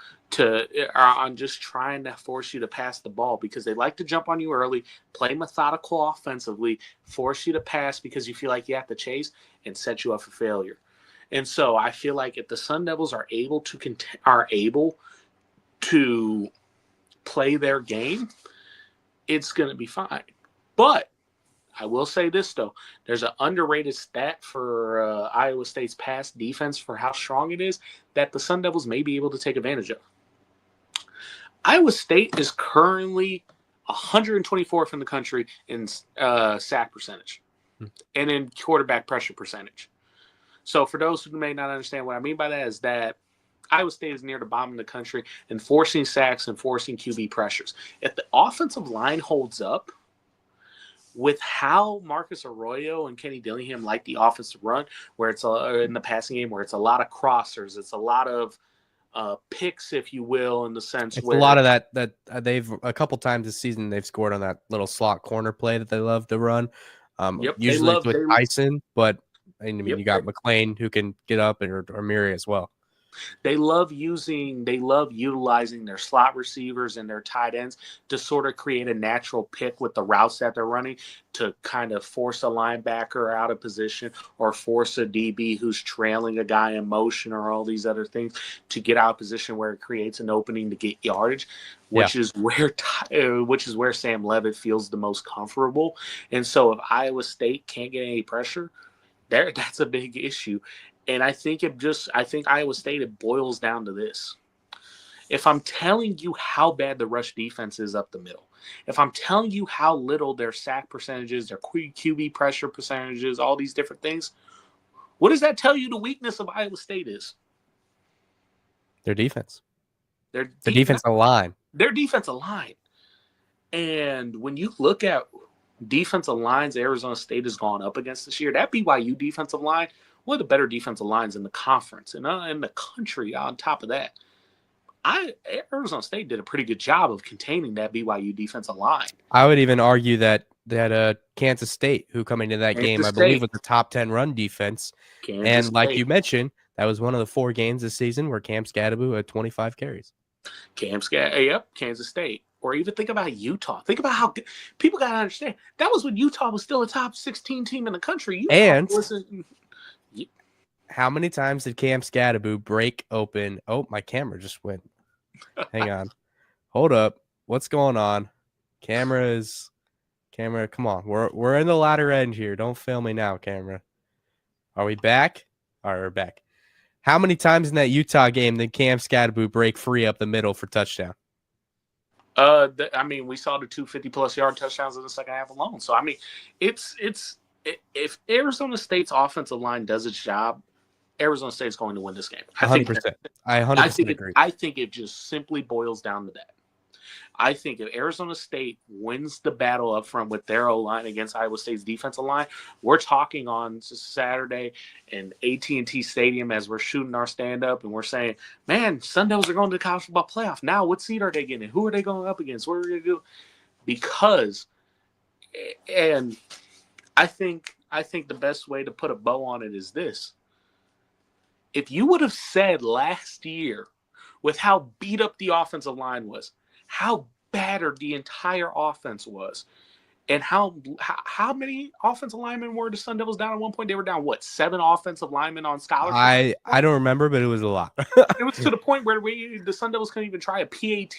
on just trying to force you to pass the ball, because they like to jump on you early, play methodical offensively, force you to pass because you feel like you have to chase, and set you up for failure. And so I feel like if the Sun Devils are able to play their game, it's going to be fine. But I will say this, though. There's an underrated stat for Iowa State's pass defense for how strong it is that the Sun Devils may be able to take advantage of. Iowa State is currently 124th in the country in sack percentage and in quarterback pressure percentage. So for those who may not understand, what I mean by that is that Iowa State is near the bottom of the country in forcing sacks and forcing QB pressures. If the offensive line holds up, with how Marcus Arroyo and Kenny Dillingham like the offense to run, where it's in the passing game, where it's a lot of crossers, it's a lot of picks, if you will, in the sense it's where a lot of that they've a couple times this season they've scored on that little slot corner play that they love to run. Usually it's with Tyson, but I mean, you got McLean who can get up, or Miri as well. They love utilizing their slot receivers and their tight ends to sort of create a natural pick with the routes that they're running to kind of force a linebacker out of position or force a DB who's trailing a guy in motion or all these other things to get out of position where it creates an opening to get yardage, Yeah. which is where Sam Levitt feels the most comfortable. And so if Iowa State can't get any pressure, that's a big issue. And I think Iowa State, it boils down to this. If I'm telling you how bad the rush defense is up the middle, if I'm telling you how little their sack percentages, their QB pressure percentages, all these different things, what does that tell you the weakness of Iowa State is? Their defense. Their defensive line. Their defensive line. And when you look at defensive lines Arizona State has gone up against this year, that BYU defensive line, one of the better defensive lines in the conference and in the country. On top of that, Arizona State did a pretty good job of containing that BYU defensive line. I would even argue that Kansas State, who coming into that game, I believe, was the top 10 run defense. And like you mentioned, that was one of the 4 games this season where Cam Scadaboo had 25 carries. Kansas State. Or even think about Utah. Think about how people got to understand that was when Utah was still a top 16 team in the country. How many times did Cam Scadaboo break open? Oh, my camera just went. Hang on. Hold up. What's going on? Camera, come on. We're in the latter end here. Don't fail me now, camera. Are we back? All right, we're back. How many times in that Utah game did Cam Scadaboo break free up the middle for touchdown? We saw the 250-plus yard touchdowns in the second half alone. So, if Arizona State's offensive line does its job, Arizona State's going to win this game. 100%. I 100% agree. I think it just simply boils down to that. I think if Arizona State wins the battle up front with their O-line against Iowa State's defensive line, we're talking on Saturday in AT&T Stadium as we're shooting our stand-up, and we're saying, man, Sun Devils are going to the college football playoff. Now, what seed are they getting? Who are they going up against? What are they going to do? Because, and I think the best way to put a bow on it is this. If you would have said last year, with how beat up the offensive line was, how battered the entire offense was, and how many offensive linemen were the Sun Devils down at one point? They were down, 7 offensive linemen on scholarship? I don't remember, but it was a lot. It was to the point where the Sun Devils couldn't even try a PAT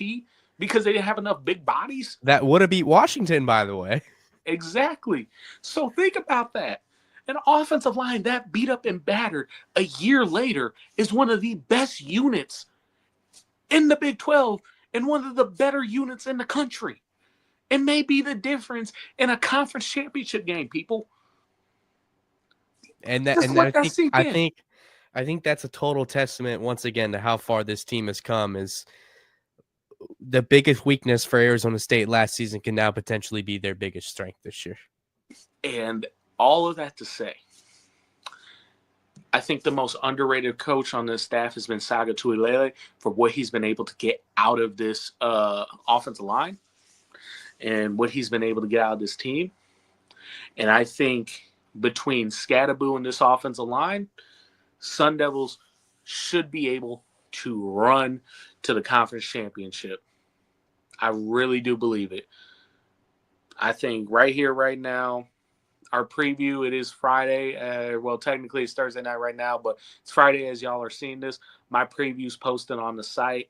because they didn't have enough big bodies. That would have beat Washington, by the way. Exactly. So think about that. An offensive line that beat up and battered a year later is one of the best units in the Big 12 and one of the better units in the country. It may be the difference in a conference championship game, people. I think that's a total testament once again to how far this team has come. Is the biggest weakness for Arizona State last season can now potentially be their biggest strength this year. And all of that to say, I think the most underrated coach on this staff has been Saga Tuilele for what he's been able to get out of this offensive line and what he's been able to get out of this team. And I think between Scadaboo and this offensive line, Sun Devils should be able to run to the conference championship. I really do believe it. I think right here, right now, our preview, it is Friday. Technically it's Thursday night right now, but it's Friday as y'all are seeing this. My preview's posted on the site.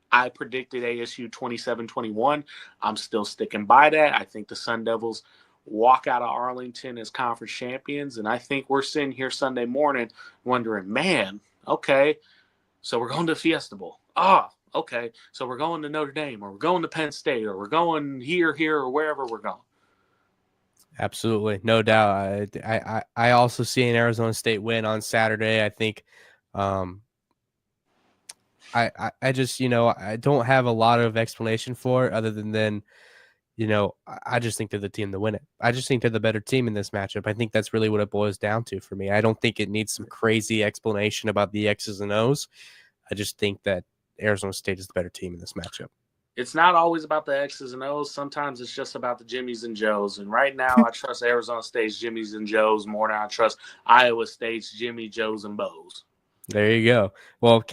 I predicted ASU 27-21. I'm still sticking by that. I think the Sun Devils walk out of Arlington as conference champions, and I think we're sitting here Sunday morning wondering, man, okay, so we're going to Fiesta Bowl. Okay, so we're going to Notre Dame, or we're going to Penn State, or we're going here, or wherever we're going. Absolutely. No doubt. I also see an Arizona State win on Saturday. I think I just, I don't have a lot of explanation for it other than, I just think they're the team to win it. I just think they're the better team in this matchup. I think that's really what it boils down to for me. I don't think it needs some crazy explanation about the X's and O's. I just think that Arizona State is the better team in this matchup. It's not always about the X's and O's. Sometimes it's just about the Jimmies and Joes. And right now, I trust Arizona State's Jimmies and Joes more than I trust Iowa State's Jimmy, Joes, and Bows. There you go. Well,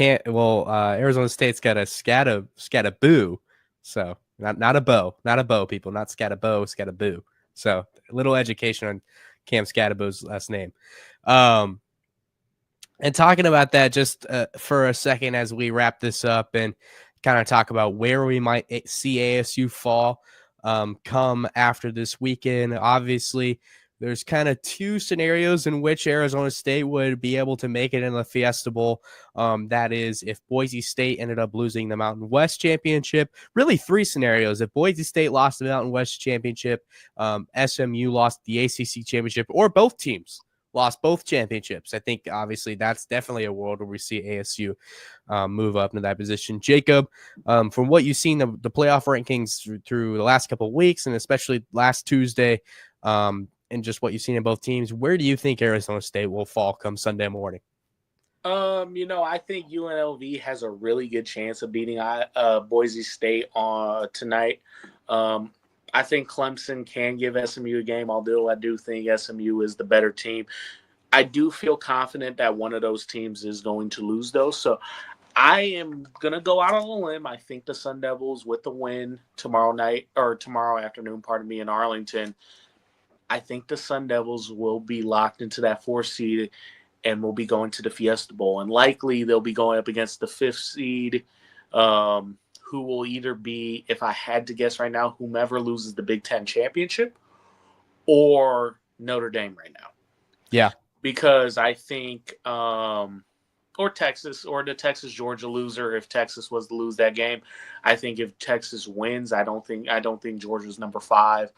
Arizona State's got a scattaboo. So not a bow, people, not scattaboo. So a little education on Cam Scattaboo's last name. And talking about that just for a second as we wrap this up and kind of talk about where we might see ASU fall come after this weekend. Obviously, there's kind of two scenarios in which Arizona State would be able to make it in the Fiesta Bowl. That is, if Boise State ended up losing the Mountain West Championship. Really, three scenarios. If Boise State lost the Mountain West Championship, SMU lost the ACC Championship, or both teams lost both championships. I think, obviously, that's definitely a world where we see ASU move up into that position. Jacob, from what you've seen, the playoff rankings through the last couple of weeks, and especially last Tuesday, and just what you've seen in both teams, where do you think Arizona State will fall come Sunday morning? I think UNLV has a really good chance of beating Boise State tonight. I think Clemson can give SMU a game, although I do think SMU is the better team. I do feel confident that one of those teams is going to lose, though. So I am going to go out on a limb. I think the Sun Devils, with the win tomorrow afternoon, in Arlington, I think the Sun Devils will be locked into that 4th seed and will be going to the Fiesta Bowl. And likely they'll be going up against the 5th seed, who will either be, if I had to guess right now, whomever loses the Big Ten championship or Notre Dame right now. Yeah. Because I think, or Texas, or the Texas-Georgia loser, if Texas was to lose that game. I think if Texas wins, I don't think Georgia's number 5.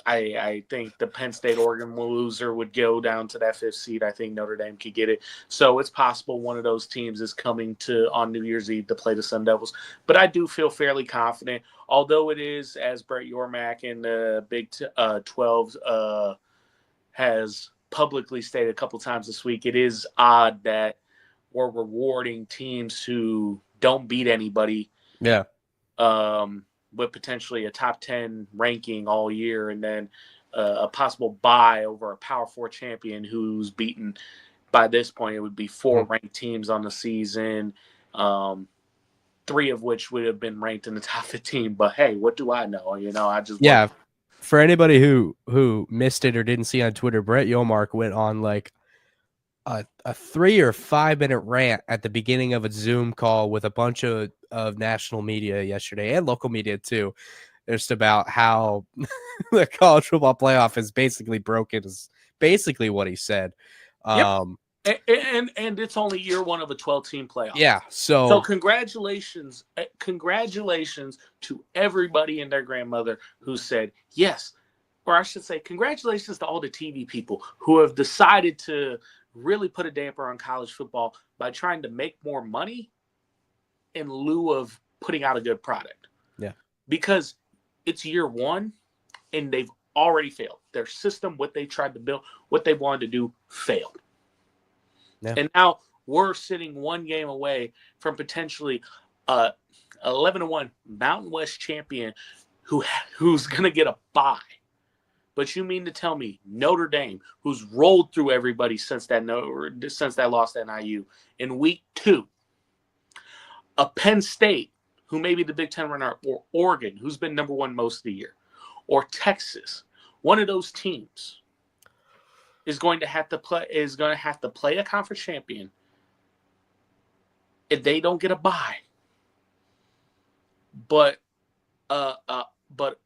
I think the Penn State-Oregon loser would go down to that 5th seed. I think Notre Dame could get it. So it's possible one of those teams is coming on New Year's Eve to play the Sun Devils. But I do feel fairly confident, although it is, as Brett Yormark in the Big 12 has publicly stated a couple times this week, it is odd that we're rewarding teams who don't beat anybody. Yeah. With potentially a top 10 ranking all year, and then a possible bye over a Power 4 champion who's beaten, by this point, it would be 4 ranked teams on the season, 3 of which would have been ranked in the top 15. But hey, what do I know? I just For anybody who missed it or didn't see on Twitter, Brett Yormark went on like a 3 or 5 minute rant at the beginning of a Zoom call with a bunch of national media yesterday and local media too, just about how the college football playoff is basically broken, is basically what he said. Yep. And it's only year 1 of a 12-team playoff. Yeah. So congratulations to everybody and their grandmother who said yes, or I should say congratulations to all the TV people who have decided to really put a damper on college football by trying to make more money in lieu of putting out a good product. Yeah. Because it's year 1 and they've already failed. Their system, what they tried to build, what they wanted to do, failed. Yeah. And now we're sitting 1 game away from potentially 11-1 Mountain West champion who's going to get a bye. But you mean to tell me Notre Dame, who's rolled through everybody since that loss to NIU in week 2, a Penn State, who may be the Big Ten runner, or Oregon, who's been number 1 most of the year, or Texas, one of those teams is going to have to play a conference champion if they don't get a bye. But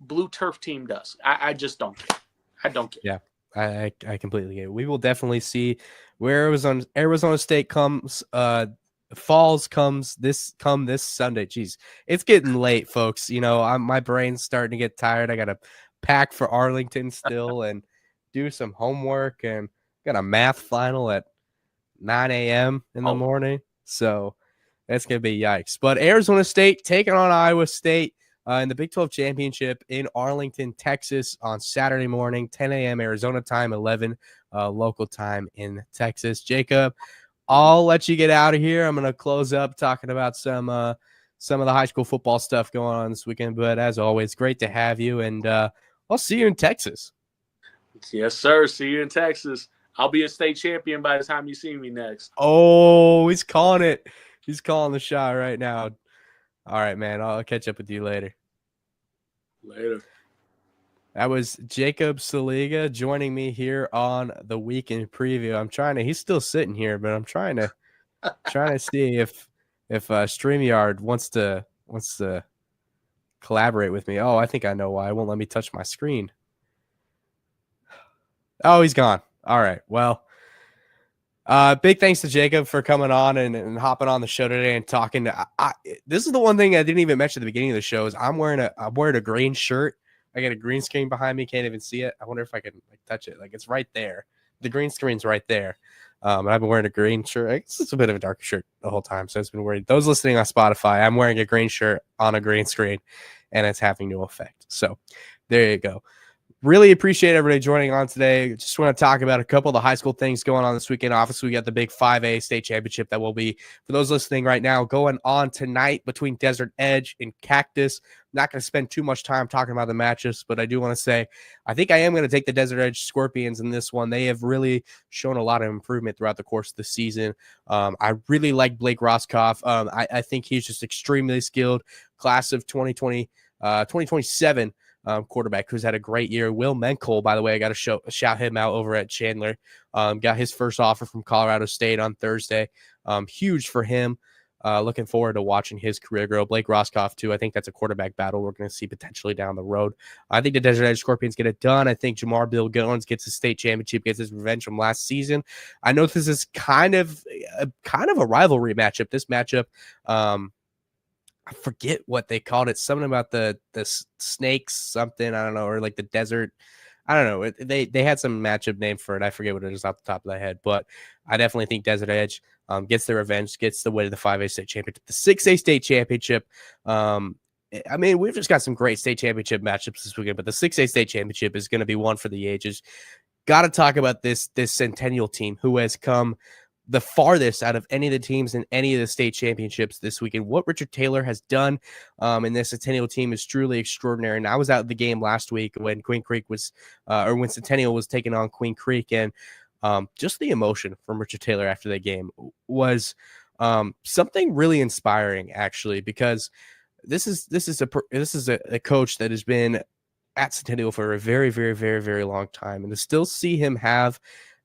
blue turf team does. I just don't care. I don't care. Yeah, I completely get it. We will definitely see where Arizona State comes. Falls comes this Sunday. Jeez, it's getting late, folks. My brain's starting to get tired. I got to pack for Arlington still and do some homework, and got a math final at 9 a.m. in the morning. So that's gonna be yikes. But Arizona State taking on Iowa State in the Big 12 Championship in Arlington, Texas on Saturday morning, 10 a.m. Arizona time, 11 local time in Texas. Jacob, I'll let you get out of here. I'm going to close up talking about some of the high school football stuff going on this weekend. But as always, great to have you, and I'll see you in Texas. Yes, sir. See you in Texas. I'll be a state champion by the time you see me next. Oh, he's calling it. He's calling the shot right now. All right, man. I'll catch up with you later. Later. That was Jacob Saliga joining me here on the weekend preview. He's still sitting here, but I'm trying to see if StreamYard wants to collaborate with me. Oh, I think I know why. It won't let me touch my screen. Oh, he's gone. All right. Well, big thanks to Jacob for coming on and hopping on the show today and talking. This is the one thing I didn't even mention at the beginning of the show is I'm wearing a green shirt. I got a green screen behind me. Can't even see it. I wonder if I can touch it. It's right there. The green screen's right there. And I've been wearing a green shirt. I guess it's a bit of a darker shirt the whole time. So it's been weird. Those listening on Spotify, I'm wearing a green shirt on a green screen and it's having no effect. So there you go. Really appreciate everybody joining on today. Just want to talk about a couple of the high school things going on this weekend. Obviously, we got the big 5A state championship that will be, for those listening right now, going on tonight between Desert Edge and Cactus. I'm not going to spend too much time talking about the matches, but I do want to say I think I am going to take the Desert Edge Scorpions in this one. They have really shown a lot of improvement throughout the course of the season. I really like Blake Roscoff. I think he's just extremely skilled. Class of 2027. Quarterback who's had a great year. Will Menkel, by the way, I got to shout him out over at Chandler. Got his first offer from Colorado State on Thursday. Huge for him. Looking forward to watching his career grow. Blake Roscoff, too. I think that's a quarterback battle we're going to see potentially down the road. I think the Desert Edge Scorpions get it done. I think Jamar Bill Goins gets his state championship, gets his revenge from last season. I know this is kind of a rivalry matchup. This matchup, I forget what they called it. Something about the snakes, something, I don't know, or the desert. I don't know. They had some matchup name for it. I forget what it is off the top of my head, but I definitely think Desert Edge gets their revenge, gets the way to the 5A state championship, the 6A state championship. I mean, we've just got some great state championship matchups this weekend, but the 6A state championship is going to be one for the ages. Got to talk about this Centennial team who has come the farthest out of any of the teams in any of the state championships this weekend. What Richard Taylor has done in this Centennial team is truly extraordinary. And I was out at the game last week when Queen Creek was, when Centennial was taking on Queen Creek, and just the emotion from Richard Taylor after that game was something really inspiring, actually, because this is a coach that has been at Centennial for a very, very, very, very long time, and to still see him have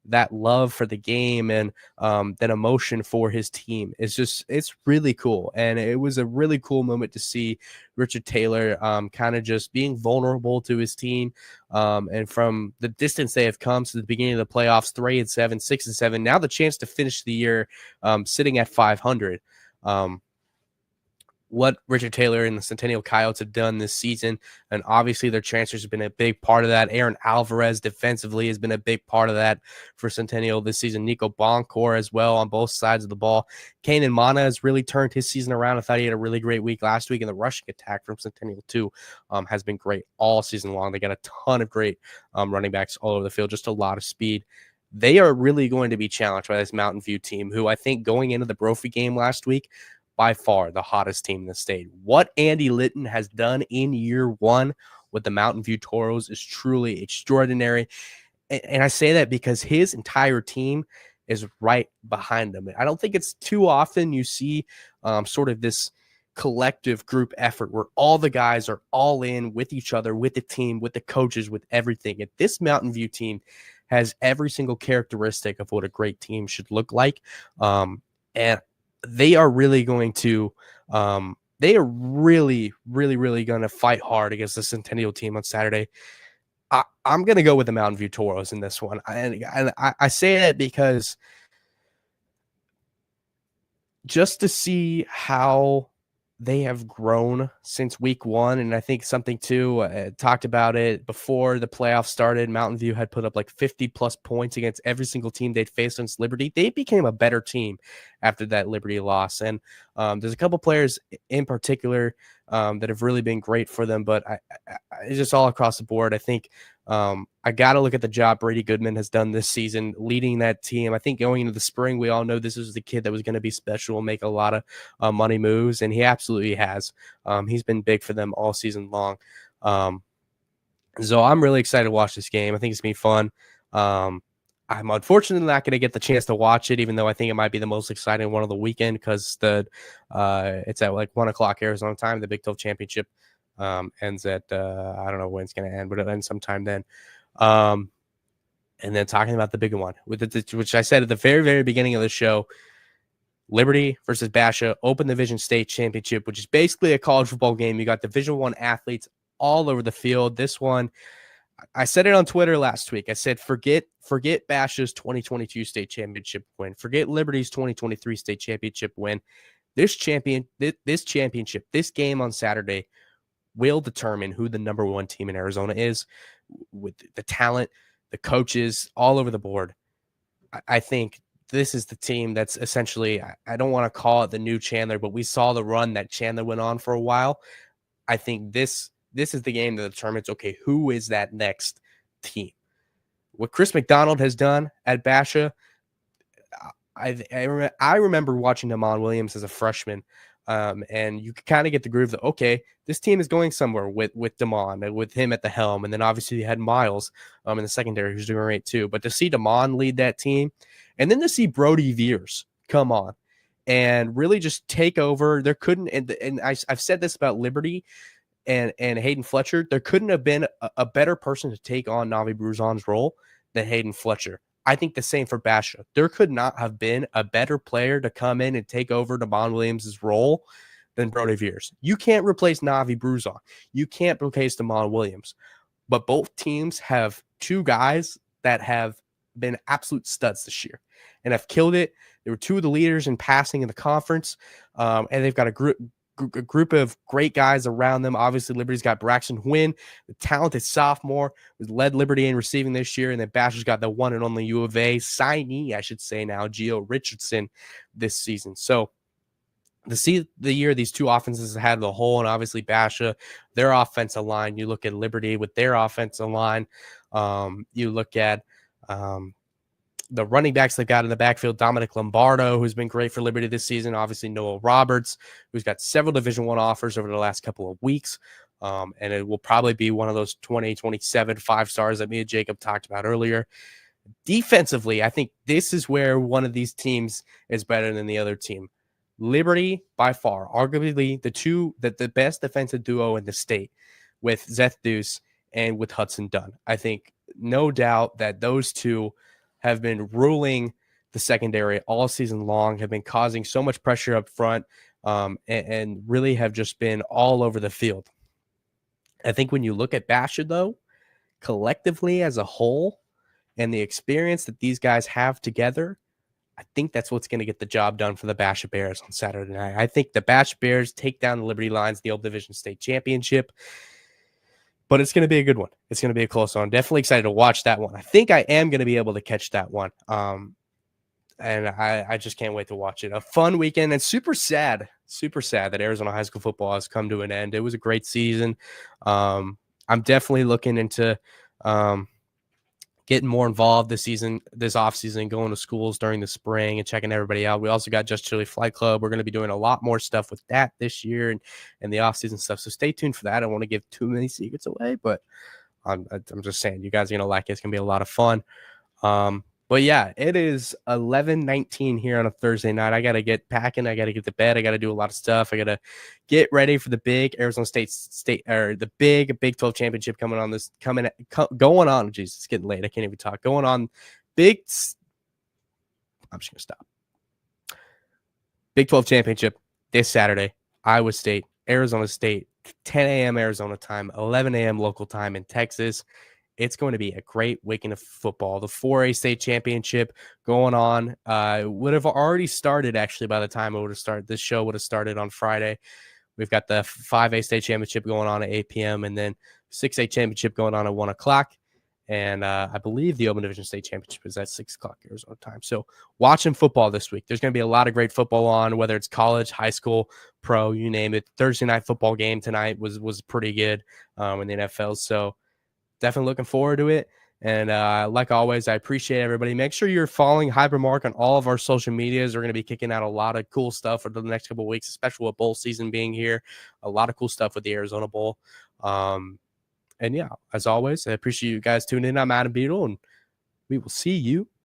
that love for the game and that emotion for his team it's really cool. And it was a really cool moment to see Richard Taylor kind of just being vulnerable to his team. And from the distance they have come to the beginning of the playoffs, 3-7, 6-7, now the chance to finish the year sitting at 500. What Richard Taylor and the Centennial Coyotes have done this season. And obviously their transfers have been a big part of that. Aaron Alvarez defensively has been a big part of that for Centennial this season. Nico Boncourt as well on both sides of the ball. Kanan Mana has really turned his season around. I thought he had a really great week last week, and the rushing attack from Centennial too has been great all season long. They got a ton of great running backs all over the field, just a lot of speed. They are really going to be challenged by this Mountain View team, who I think going into the Brophy game last week, by far the hottest team in the state. What Andy Litton has done in year one with the Mountain View Toros is truly extraordinary. And I say that because his entire team is right behind him. I don't think it's too often you see sort of this collective group effort where all the guys are all in with each other, with the team, with the coaches, with everything. And this Mountain View team has every single characteristic of what a great team should look like. And they are really going to really going to fight hard against the Centennial team on Saturday. I'm going to go with the Mountain View Toros in this one. And I say that because just to see how they have grown since week one. And I think something too, talked about it before the playoffs started. Mountain View had put up 50 plus points against every single team they'd faced against Liberty. They became a better team after that Liberty loss. And there's a couple players in particular that have really been great for them, but it's just all across the board. I think I got to look at the job Brady Goodman has done this season, leading that team. I think going into the spring, we all know this is the kid that was going to be special and make a lot of money moves, and he absolutely has. He's been big for them all season long. So I'm really excited to watch this game. I think it's going to be fun. I'm unfortunately not going to get the chance to watch it, even though I think it might be the most exciting one of the weekend because it's at like 1:00 Arizona time. The Big 12 championship ends at I don't know when it's going to end, but it ends sometime then. And then talking about the bigger one, which I said at the very, very beginning of the show, Liberty versus Basha Open Division State Championship, which is basically a college football game. You got Division I athletes all over the field. This one, I said it on Twitter last week. I said, forget Basha's 2022 state championship win. Forget Liberty's 2023 state championship win. This championship, this game on Saturday will determine who the number one team in Arizona is with the talent, the coaches all over the board. I think this is the team that's essentially, I don't want to call it the new Chandler, but we saw the run that Chandler went on for a while. I think this is the game that determines, okay, who is that next team? What Chris McDonald has done at Basha, I remember watching Damon Williams as a freshman, and you could kind of get the groove that, okay, this team is going somewhere with Damon, with him at the helm, and then obviously you had Miles in the secondary who's doing great too. But to see Damon lead that team, and then to see Brody Veers come on and really just take over, there couldn't, and I've said this about Liberty and Hayden Fletcher, there couldn't have been a better person to take on Navi Bruzon's role than Hayden Fletcher. I think the same for Basha. There could not have been a better player to come in and take over Damon Williams' role than Brody Veers. You can't replace Navi Bruzon. You can't replace Damon Williams. But both teams have two guys that have been absolute studs this year and have killed it. They were two of the leaders in passing in the conference, and they've got a group of great guys around them. Obviously, Liberty's got Braxton Wynn, the talented sophomore, who's led Liberty in receiving this year, and then Basha's got the one and only U of A signee, I should say now, Gio Richardson, this season. So to see the year these two offenses had the whole, and obviously Basha, their offensive line, you look at Liberty with their offensive line, you look at the running backs they've got in the backfield, Dominic Lombardo, who's been great for Liberty this season. Obviously, Noah Roberts, who's got several Division I offers over the last couple of weeks. And it will probably be one of those 2027 5-stars that me and Jacob talked about earlier. Defensively, I think this is where one of these teams is better than the other team. Liberty, by far, arguably the best defensive duo in the state with Zeth Deuce and with Hudson Dunn. I think no doubt that those two have been ruling the secondary all season long, have been causing so much pressure up front, and really have just been all over the field. I think when you look at Basha, though, collectively as a whole, and the experience that these guys have together, I think that's what's going to get the job done for the Basha Bears on Saturday night. I think the Basha Bears take down the Liberty Lions, the Old Division State Championship. But it's going to be a good one. It's going to be a close one. Definitely excited to watch that one. I think I am going to be able to catch that one. And I just can't wait to watch it. A fun weekend, and super sad that Arizona high school football has come to an end. It was a great season. I'm definitely looking into getting more involved this off season, going to schools during the spring and checking everybody out. We also got Just Chili Flight Club. We're going to be doing a lot more stuff with that this year and the off season stuff. So stay tuned for that. I don't want to give too many secrets away, but I'm just saying you guys are going to like it. It's going to be a lot of fun. But yeah, it is 11:19 here on a Thursday night. I got to get packing. I got to get to bed. I got to do a lot of stuff. I got to get ready for the big Arizona State or the big Big 12 championship going on. Jeez, it's getting late. I can't even talk. Going on I'm just going to stop. Big 12 championship this Saturday. Iowa State, Arizona State, 10 a.m. Arizona time, 11 a.m. local time in Texas. It's going to be a great weekend of football. The 4A state championship going on would have already started, actually, by the time it would have started. This show would have started on Friday. We've got the 5A state championship going on at 8 p.m. and then 6A championship going on at 1 o'clock. And I believe the Open Division State Championship is at 6 o'clock Arizona time. So watching football this week. There's going to be a lot of great football on, whether it's college, high school, pro, you name it. Thursday night football game tonight was pretty good in the NFL. So definitely looking forward to it. And like always, I appreciate everybody. Make sure you're following Hypermark on all of our social medias. We're going to be kicking out a lot of cool stuff for the next couple of weeks, especially with bowl season being here. A lot of cool stuff with the Arizona Bowl. And yeah, as always, I appreciate you guys tuning in. I'm Adam Beadle, and we will see you